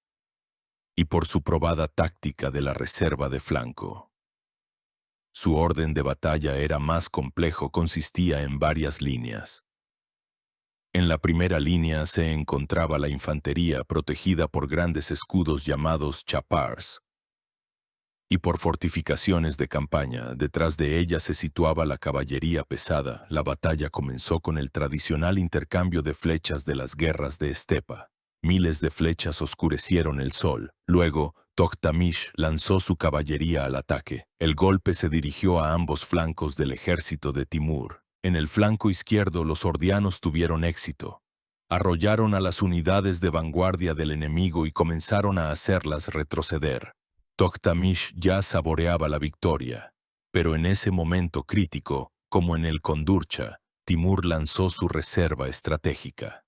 y por su probada táctica de la reserva de flanco. Su orden de batalla era más complejo, consistía en varias líneas. En la primera línea se encontraba la infantería protegida por grandes escudos llamados chapars, y por fortificaciones de campaña. Detrás de ella se situaba la caballería pesada. La batalla comenzó con el tradicional intercambio de flechas de las guerras de estepa. Miles de flechas oscurecieron el sol. Luego, Toktamish lanzó su caballería al ataque. El golpe se dirigió a ambos flancos del ejército de Timur. En el flanco izquierdo los ordianos tuvieron éxito. Arrollaron a las unidades de vanguardia del enemigo y comenzaron a hacerlas retroceder. Toktamish ya saboreaba la victoria, pero en ese momento crítico, como en el Kondurcha, Timur lanzó su reserva estratégica.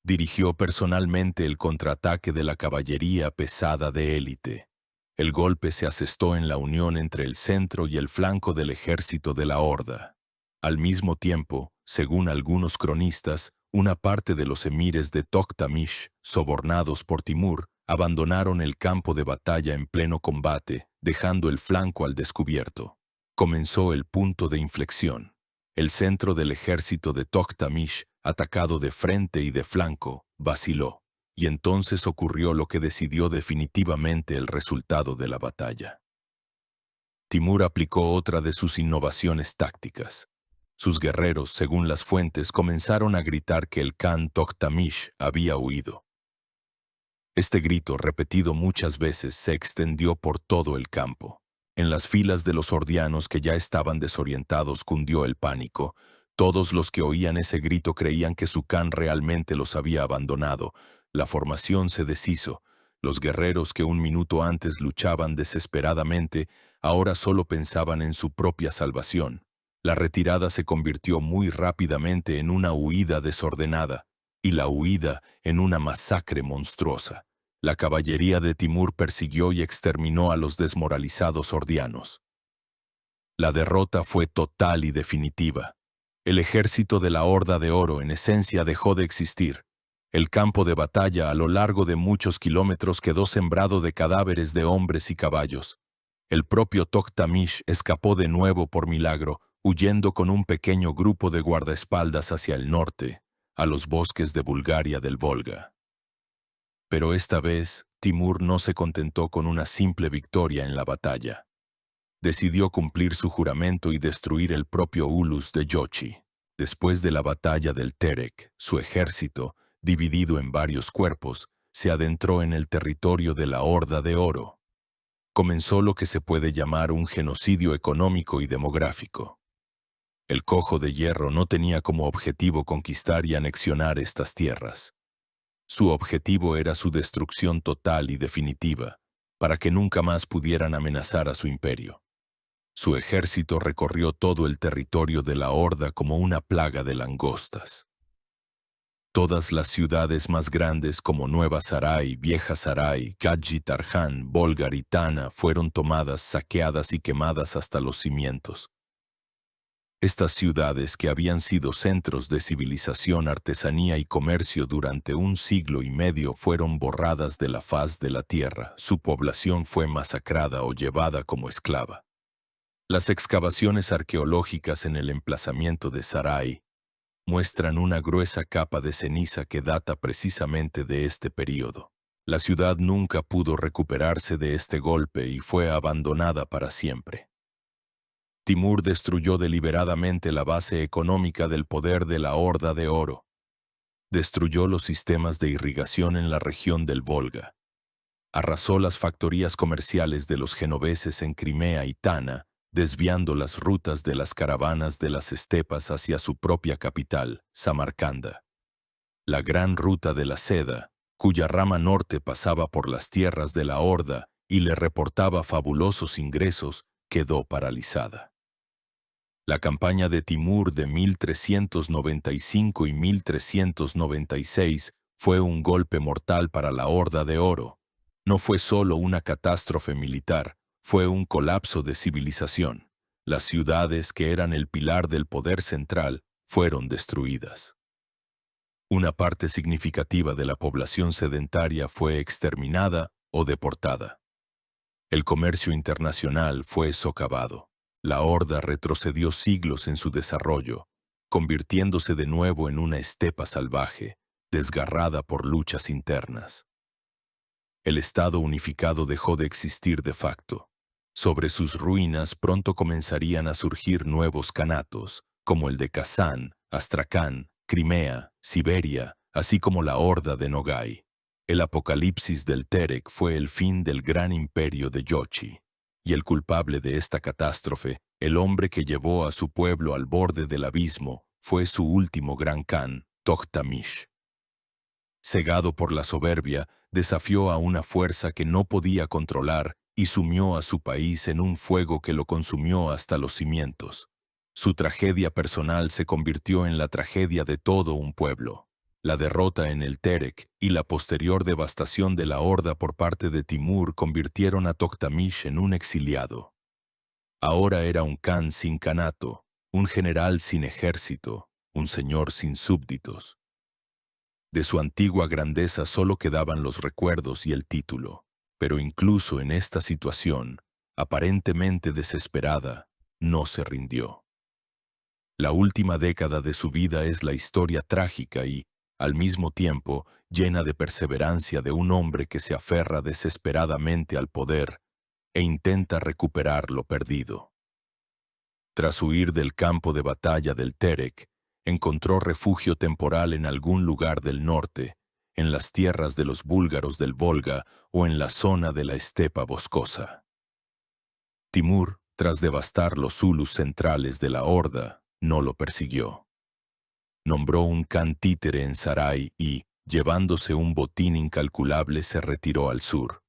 Dirigió personalmente el contraataque de la caballería pesada de élite. El golpe se asestó en la unión entre el centro y el flanco del ejército de la Horda. Al mismo tiempo, según algunos cronistas, una parte de los emires de Toktamish, sobornados por Timur, abandonaron el campo de batalla en pleno combate, dejando el flanco al descubierto. Comenzó el punto de inflexión. El centro del ejército de Toktamish, atacado de frente y de flanco, vaciló, y entonces ocurrió lo que decidió definitivamente el resultado de la batalla. Timur aplicó otra de sus innovaciones tácticas. Sus guerreros, según las fuentes, comenzaron a gritar que el Khan Toktamish había huido. Este grito, repetido muchas veces, se extendió por todo el campo. En las filas de los ordianos que ya estaban desorientados cundió el pánico. Todos los que oían ese grito creían que su Khan realmente los había abandonado. La formación se deshizo. Los guerreros que un minuto antes luchaban desesperadamente, ahora solo pensaban en su propia salvación. La retirada se convirtió muy rápidamente en una huida desordenada, y la huida en una masacre monstruosa. La caballería de Timur persiguió y exterminó a los desmoralizados ordianos. La derrota fue total y definitiva. El ejército de la Horda de Oro en esencia dejó de existir. El campo de batalla a lo largo de muchos kilómetros quedó sembrado de cadáveres de hombres y caballos. El propio Toktamish escapó de nuevo por milagro, huyendo con un pequeño grupo de guardaespaldas hacia el norte, a los bosques de Bulgaria del Volga. Pero esta vez, Timur no se contentó con una simple victoria en la batalla. Decidió cumplir su juramento y destruir el propio Ulus de Yochi. Después de la batalla del Terek, su ejército, dividido en varios cuerpos, se adentró en el territorio de la Horda de Oro. Comenzó lo que se puede llamar un genocidio económico y demográfico. El Cojo de Hierro no tenía como objetivo conquistar y anexionar estas tierras. Su objetivo era su destrucción total y definitiva, para que nunca más pudieran amenazar a su imperio. Su ejército recorrió todo el territorio de la Horda como una plaga de langostas. Todas las ciudades más grandes como Nueva Sarai, Vieja Sarai, Gadji Tarhan, Bolgar y Tana fueron tomadas, saqueadas y quemadas hasta los cimientos. Estas ciudades, que habían sido centros de civilización, artesanía y comercio durante un siglo y medio, fueron borradas de la faz de la tierra. Su población fue masacrada o llevada como esclava. Las excavaciones arqueológicas en el emplazamiento de Sarai muestran una gruesa capa de ceniza que data precisamente de este período. La ciudad nunca pudo recuperarse de este golpe y fue abandonada para siempre. Timur destruyó deliberadamente la base económica del poder de la Horda de Oro. Destruyó los sistemas de irrigación en la región del Volga. Arrasó las factorías comerciales de los genoveses en Crimea y Tana, desviando las rutas de las caravanas de las estepas hacia su propia capital, Samarcanda. La gran ruta de la seda, cuya rama norte pasaba por las tierras de la Horda y le reportaba fabulosos ingresos, quedó paralizada. La campaña de Timur de 1395 y 1396 fue un golpe mortal para la Horda de Oro. No fue solo una catástrofe militar, fue un colapso de civilización. Las ciudades, que eran el pilar del poder central, fueron destruidas. Una parte significativa de la población sedentaria fue exterminada o deportada. El comercio internacional fue socavado. La horda retrocedió siglos en su desarrollo, convirtiéndose de nuevo en una estepa salvaje, desgarrada por luchas internas. El Estado unificado dejó de existir de facto. Sobre sus ruinas pronto comenzarían a surgir nuevos kanatos, como el de Kazán, Astracán, Crimea, Siberia, así como la horda de Nogai. El apocalipsis del Terek fue el fin del gran imperio de Yochi, y el culpable de esta catástrofe, el hombre que llevó a su pueblo al borde del abismo, fue su último gran Khan, Tohtamish. Cegado por la soberbia, desafió a una fuerza que no podía controlar y sumió a su país en un fuego que lo consumió hasta los cimientos. Su tragedia personal se convirtió en la tragedia de todo un pueblo. La derrota en el Terek y la posterior devastación de la horda por parte de Timur convirtieron a Tohtamish en un exiliado. Ahora era un Khan sin kanato, un general sin ejército, un señor sin súbditos. De su antigua grandeza solo quedaban los recuerdos y el título, pero incluso en esta situación, aparentemente desesperada, no se rindió. La última década de su vida es la historia trágica y, al mismo tiempo, llena de perseverancia de un hombre que se aferra desesperadamente al poder e intenta recuperar lo perdido. Tras huir del campo de batalla del Terek, encontró refugio temporal en algún lugar del norte, en las tierras de los búlgaros del Volga o en la zona de la estepa boscosa. Timur, tras devastar los zulus centrales de la horda, no lo persiguió. Nombró un Khan títere en Sarai y, llevándose un botín incalculable, se retiró al sur.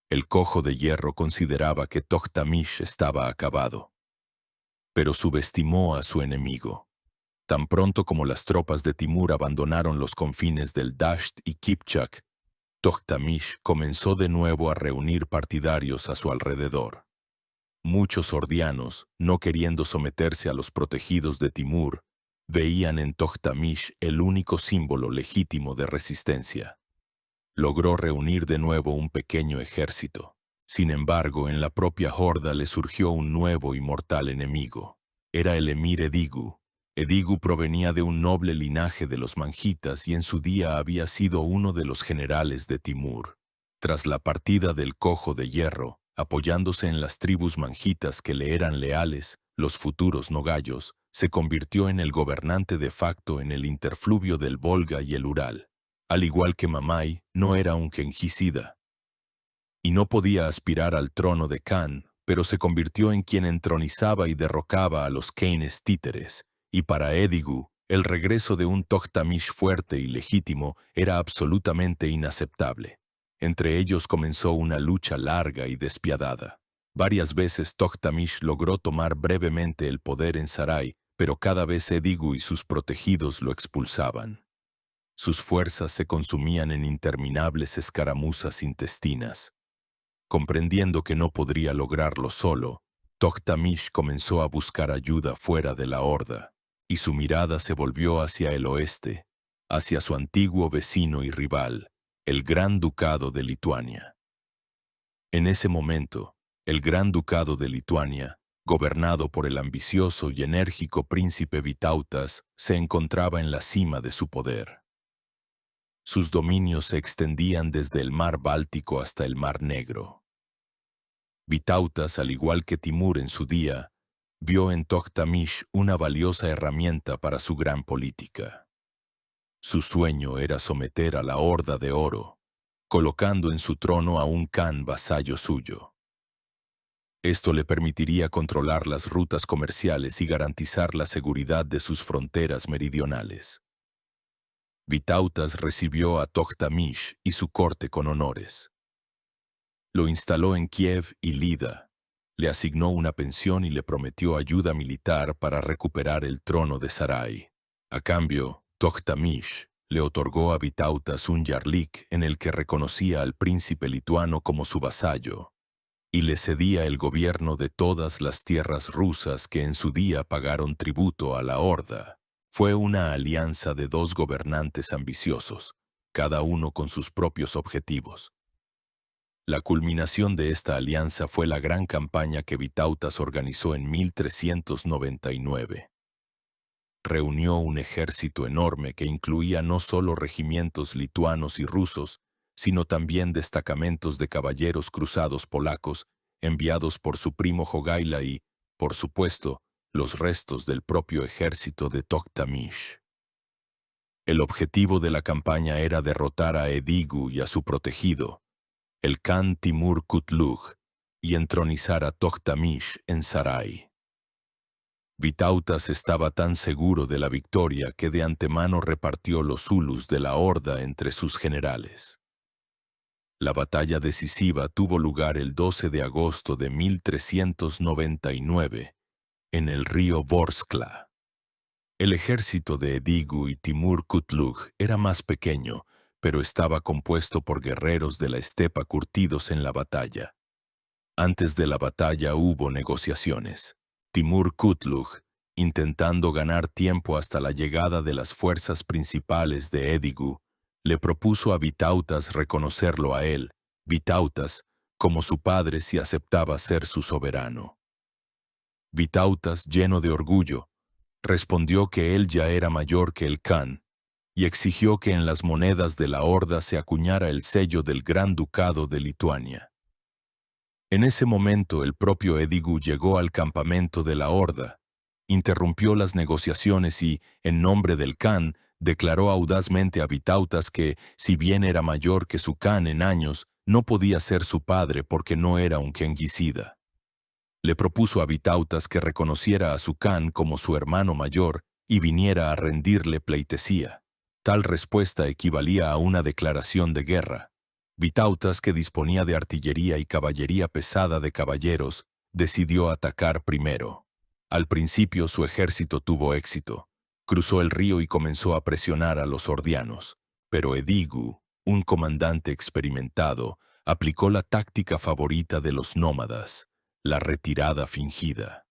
El cojo de hierro consideraba que Tohtamish estaba acabado, pero subestimó a su enemigo. Tan pronto como las tropas de Timur abandonaron los confines del Dasht y Kipchak, Tohtamish comenzó de nuevo a reunir partidarios a su alrededor. Muchos ordianos, no queriendo someterse a los protegidos de Timur, veían en Tohtamish el único símbolo legítimo de resistencia. Logró reunir de nuevo un pequeño ejército. Sin embargo, en la propia horda le surgió un nuevo y mortal enemigo. Era el emir Edigu. Edigu provenía de un noble linaje de los manjitas y en su día había sido uno de los generales de Timur. Tras la partida del cojo de hierro, apoyándose en las tribus manjitas que le eran leales, los futuros nogayos, se convirtió en el gobernante de facto en el interfluvio del Volga y el Ural. Al igual que Mamai, no era un genjicida y no podía aspirar al trono de Khan, pero se convirtió en quien entronizaba y derrocaba a los Kaines títeres, y para Edigu, el regreso de un Tohtamish fuerte y legítimo era absolutamente inaceptable. Entre ellos comenzó una lucha larga y despiadada. Varias veces Tohtamish logró tomar brevemente el poder en Sarai, pero cada vez Edigu y sus protegidos lo expulsaban. Sus fuerzas se consumían en interminables escaramuzas intestinas. Comprendiendo que no podría lograrlo solo, Tohtamish comenzó a buscar ayuda fuera de la horda, y su mirada se volvió hacia el oeste, hacia su antiguo vecino y rival, el Gran Ducado de Lituania. En ese momento, el Gran Ducado de Lituania, gobernado por el ambicioso y enérgico príncipe Vytautas, se encontraba en la cima de su poder. Sus dominios se extendían desde el mar Báltico hasta el mar Negro. Vytautas, al igual que Timur en su día, vio en Tohtamish una valiosa herramienta para su gran política. Su sueño era someter a la Horda de Oro, colocando en su trono a un Khan vasallo suyo. Esto le permitiría controlar las rutas comerciales y garantizar la seguridad de sus fronteras meridionales. Vytautas recibió a Tohtamish y su corte con honores. Lo instaló en Kiev y Lida, le asignó una pensión y le prometió ayuda militar para recuperar el trono de Sarai. A cambio, Tohtamish le otorgó a Vytautas un yarlik en el que reconocía al príncipe lituano como su vasallo, y le cedía el gobierno de todas las tierras rusas que en su día pagaron tributo a la Horda. Fue una alianza de dos gobernantes ambiciosos, cada uno con sus propios objetivos. La culminación de esta alianza fue la gran campaña que Vitautas organizó en 1399. Reunió un ejército enorme que incluía no solo regimientos lituanos y rusos, sino también destacamentos de caballeros cruzados polacos enviados por su primo Jogaila y, por supuesto, los restos del propio ejército de Toktamish. El objetivo de la campaña era derrotar a Edigu y a su protegido, el Khan Timur Kutlug, y entronizar a Toktamish en Sarai. Vitautas estaba tan seguro de la victoria que de antemano repartió los zulus de la horda entre sus generales. La batalla decisiva tuvo lugar el 12 de agosto de 1399 en el río Vorskla. El ejército de Edigu y Timur Kutlug era más pequeño, pero estaba compuesto por guerreros de la estepa curtidos en la batalla. Antes de la batalla hubo negociaciones. Timur Kutlug, intentando ganar tiempo hasta la llegada de las fuerzas principales de Edigu, le propuso a Vitautas reconocerlo a él, Vitautas, como su padre si aceptaba ser su soberano. Vitautas, lleno de orgullo, respondió que él ya era mayor que el Khan y exigió que en las monedas de la horda se acuñara el sello del Gran Ducado de Lituania. En ese momento el propio Edigu llegó al campamento de la horda, interrumpió las negociaciones y, en nombre del Khan, declaró audazmente a Vitautas que, si bien era mayor que su Khan en años, no podía ser su padre porque no era un Kenghisida. Le propuso a Vitautas que reconociera a su Khan como su hermano mayor y viniera a rendirle pleitesía. Tal respuesta equivalía a una declaración de guerra. Vitautas, que disponía de artillería y caballería pesada de caballeros, decidió atacar primero. Al principio su ejército tuvo éxito. Cruzó el río y comenzó a presionar a los ordianos. Pero Edigu, un comandante experimentado, aplicó la táctica favorita de los nómadas, la retirada fingida.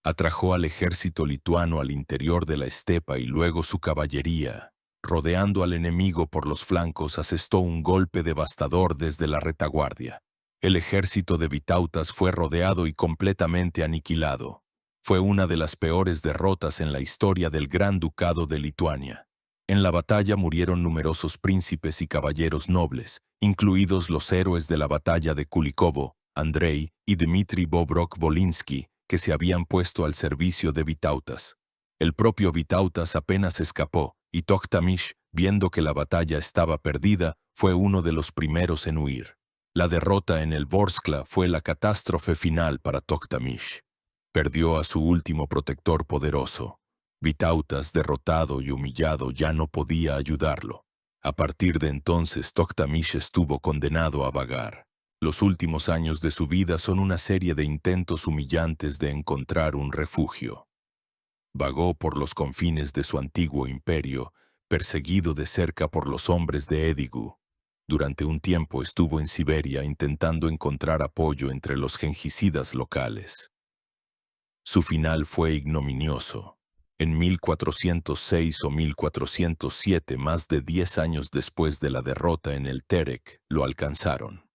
Atrajo al ejército lituano al interior de la estepa y luego su caballería, rodeando al enemigo por los flancos, asestó un golpe devastador desde la retaguardia. El ejército de Vitautas fue rodeado y completamente aniquilado. Fue una de las peores derrotas en la historia del Gran Ducado de Lituania. En la batalla murieron numerosos príncipes y caballeros nobles, incluidos los héroes de la batalla de Kulikovo, Andrei y Dmitri Bobrok-Volinsky, que se habían puesto al servicio de Vitautas. El propio Vitautas apenas escapó, y Toktamish, viendo que la batalla estaba perdida, fue uno de los primeros en huir. La derrota en el Vorskla fue la catástrofe final para Toktamish. Perdió a su último protector poderoso. Vitautas, derrotado y humillado, ya no podía ayudarlo. A partir de entonces, Toktamish estuvo condenado a vagar. Los últimos años de su vida son una serie de intentos humillantes de encontrar un refugio. Vagó por los confines de su antiguo imperio, perseguido de cerca por los hombres de Edigu. Durante un tiempo estuvo en Siberia intentando encontrar apoyo entre los genghisidas locales. Su final fue ignominioso. En 1406 o 1407, más de 10 años después de la derrota en el Terek, lo alcanzaron.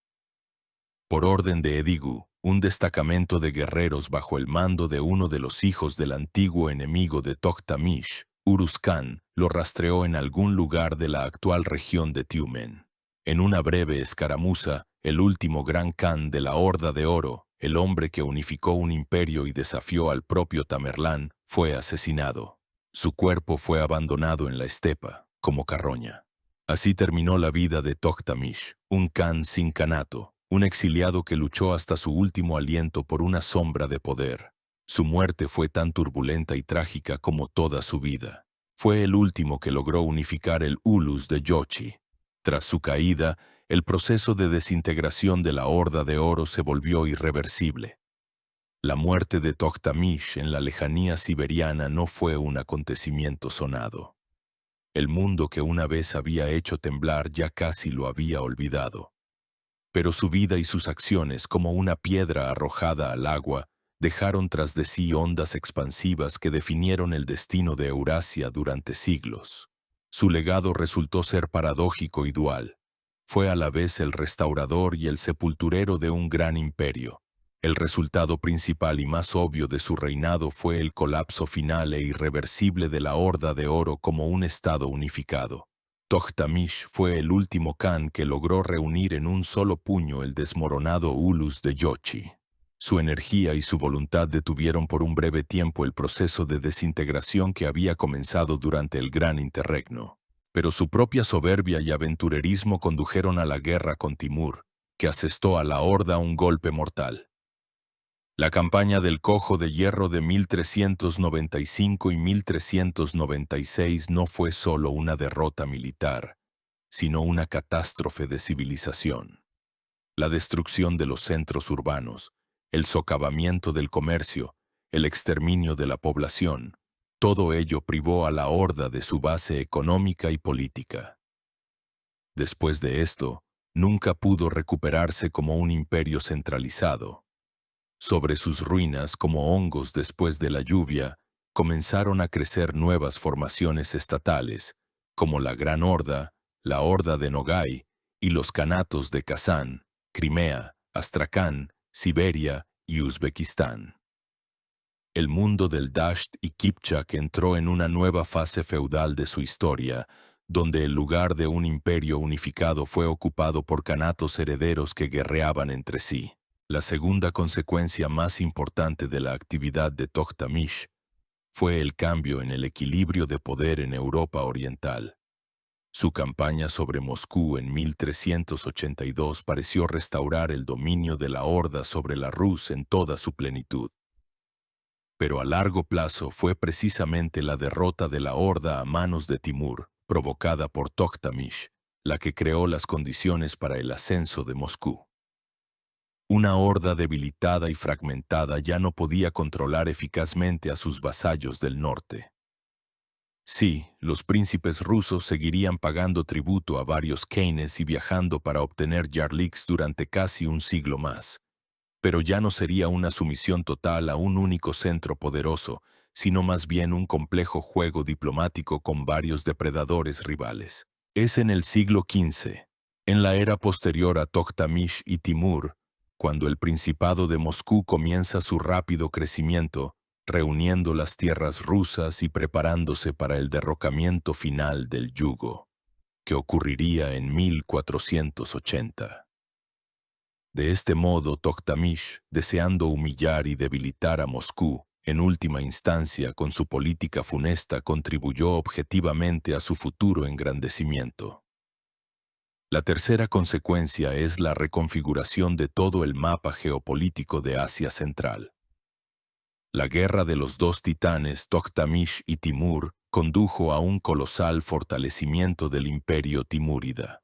Por orden de Edigu, un destacamento de guerreros bajo el mando de uno de los hijos del antiguo enemigo de Toktamish, Uruz Khan, lo rastreó en algún lugar de la actual región de Tiumen. En una breve escaramuza, el último gran Khan de la Horda de Oro, el hombre que unificó un imperio y desafió al propio Tamerlán, fue asesinado. Su cuerpo fue abandonado en la estepa, como carroña. Así terminó la vida de Toktamish, un Khan sin kanato, un exiliado que luchó hasta su último aliento por una sombra de poder. Su muerte fue tan turbulenta y trágica como toda su vida. Fue el último que logró unificar el Ulus de Yochi. Tras su caída, el proceso de desintegración de la Horda de Oro se volvió irreversible. La muerte de Toktamish en la lejanía siberiana no fue un acontecimiento sonado. El mundo que una vez había hecho temblar ya casi lo había olvidado. Pero su vida y sus acciones, como una piedra arrojada al agua, dejaron tras de sí ondas expansivas que definieron el destino de Eurasia durante siglos. Su legado resultó ser paradójico y dual. fue a la vez el restaurador y el sepulturero de un gran imperio. El resultado principal y más obvio de su reinado fue el colapso final e irreversible de la Horda de Oro como un estado unificado. Tokhtamysh fue el último Khan que logró reunir en un solo puño el desmoronado Ulus de Yochi. Su energía y su voluntad detuvieron por un breve tiempo el proceso de desintegración que había comenzado durante el Gran Interregno. Pero su propia soberbia y aventurerismo condujeron a la guerra con Timur, que asestó a la Horda un golpe mortal. La campaña del Cojo de Hierro de 1395 y 1396 no fue solo una derrota militar, sino una catástrofe de civilización. La destrucción de los centros urbanos, el socavamiento del comercio, el exterminio de la población, todo ello privó a la Horda de su base económica y política. Después de esto, nunca pudo recuperarse como un imperio centralizado. Sobre sus ruinas, como hongos después de la lluvia, comenzaron a crecer nuevas formaciones estatales, como la Gran Horda, la Horda de Nogai y los Khanatos de Kazán, Crimea, Astracán, Siberia y Uzbekistán. El mundo del Dasht y Kipchak entró en una nueva fase feudal de su historia, donde el lugar de un imperio unificado fue ocupado por khanatos herederos que guerreaban entre sí. La segunda consecuencia más importante de la actividad de Tokhtamysh fue el cambio en el equilibrio de poder en Europa Oriental. Su campaña sobre Moscú en 1382 pareció restaurar el dominio de la Horda sobre la Rus en toda su plenitud. Pero a largo plazo fue precisamente la derrota de la Horda a manos de Timur, provocada por Tokhtamysh, la que creó las condiciones para el ascenso de Moscú. Una Horda debilitada y fragmentada ya no podía controlar eficazmente a sus vasallos del norte. Sí, los príncipes rusos seguirían pagando tributo a varios khanes y viajando para obtener yarliks durante casi un siglo más. Pero ya no sería una sumisión total a un único centro poderoso, sino más bien un complejo juego diplomático con varios depredadores rivales. Es en el siglo XV, en la era posterior a Tokhtamysh y Timur, cuando el Principado de Moscú comienza su rápido crecimiento, reuniendo las tierras rusas y preparándose para el derrocamiento final del yugo, que ocurriría en 1480. De este modo, Tokhtamysh, deseando humillar y debilitar a Moscú, en última instancia con su política funesta contribuyó objetivamente a su futuro engrandecimiento. La tercera consecuencia es la reconfiguración de todo el mapa geopolítico de Asia Central. La guerra de los dos titanes, Tokhtamysh y Timur, condujo a un colosal fortalecimiento del imperio timúrida.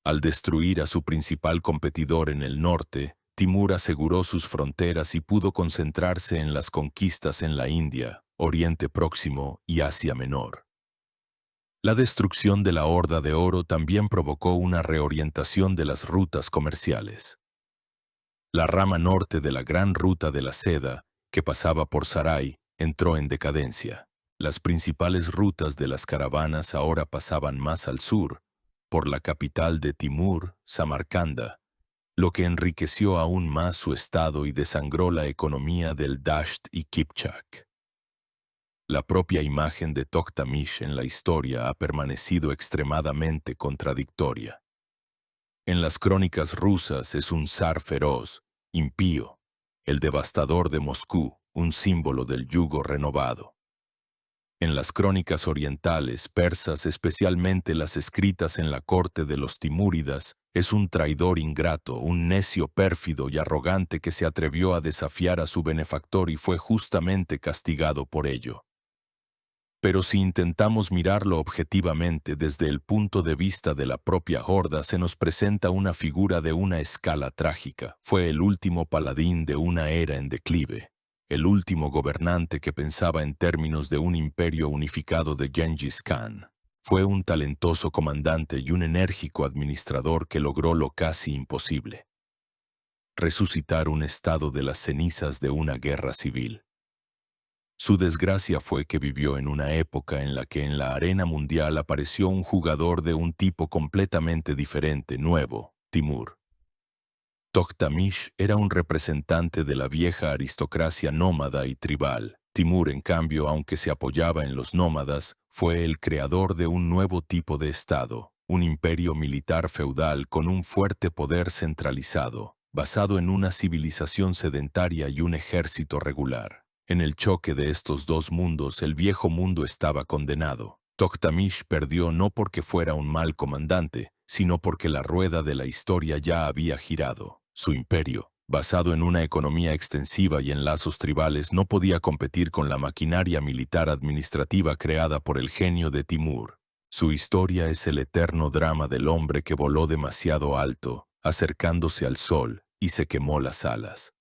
Al destruir a su principal competidor en el norte, Timur aseguró sus fronteras y pudo concentrarse en las conquistas en la India, Oriente Próximo y Asia Menor. La destrucción de la Horda de Oro también provocó una reorientación de las rutas comerciales. La rama norte de la Gran Ruta de la Seda, que pasaba por Sarai, entró en decadencia. Las principales rutas de las caravanas ahora pasaban más al sur, por la capital de Timur, Samarcanda, lo que enriqueció aún más su estado y desangró la economía del Dasht y Kipchak. La propia imagen de Tokhtamysh en la historia ha permanecido extremadamente contradictoria. En las crónicas rusas es un zar feroz, impío, el devastador de Moscú, un símbolo del yugo renovado. En las crónicas orientales, persas, especialmente las escritas en la corte de los timúridas, es un traidor ingrato, un necio pérfido y arrogante que se atrevió a desafiar a su benefactor y fue justamente castigado por ello. Pero si intentamos mirarlo objetivamente desde el punto de vista de la propia Horda, se nos presenta una figura de una escala trágica. Fue el último paladín de una era en declive, el último gobernante que pensaba en términos de un imperio unificado de Gengis Khan. Fue un talentoso comandante y un enérgico administrador que logró lo casi imposible: resucitar un estado de las cenizas de una guerra civil. Su desgracia fue que vivió en una época en la que en la arena mundial apareció un jugador de un tipo completamente diferente, nuevo, Timur. Toktamish era un representante de la vieja aristocracia nómada y tribal. Timur, en cambio, aunque se apoyaba en los nómadas, fue el creador de un nuevo tipo de estado, un imperio militar feudal con un fuerte poder centralizado, basado en una civilización sedentaria y un ejército regular. En el choque de estos dos mundos, el viejo mundo estaba condenado. Toktamish perdió no porque fuera un mal comandante, sino porque la rueda de la historia ya había girado. Su imperio, basado en una economía extensiva y en lazos tribales, no podía competir con la maquinaria militar administrativa creada por el genio de Timur. Su historia es el eterno drama del hombre que voló demasiado alto, acercándose al sol, y se quemó las alas.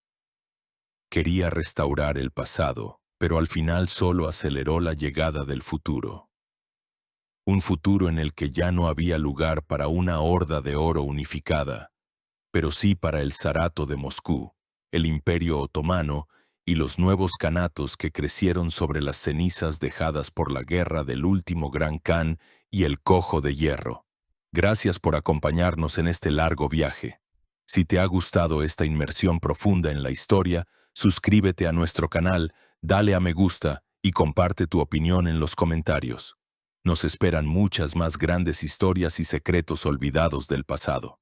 Quería restaurar el pasado, pero al final solo aceleró la llegada del futuro. Un futuro en el que ya no había lugar para una horda de oro unificada, pero sí para el zarato de Moscú, el Imperio Otomano y los nuevos kanatos que crecieron sobre las cenizas dejadas por la guerra del último gran Khan y el Cojo de Hierro. Gracias por acompañarnos en este largo viaje. Si te ha gustado esta inmersión profunda en la historia, suscríbete a nuestro canal, dale a me gusta y comparte tu opinión en los comentarios. Nos esperan muchas más grandes historias y secretos olvidados del pasado.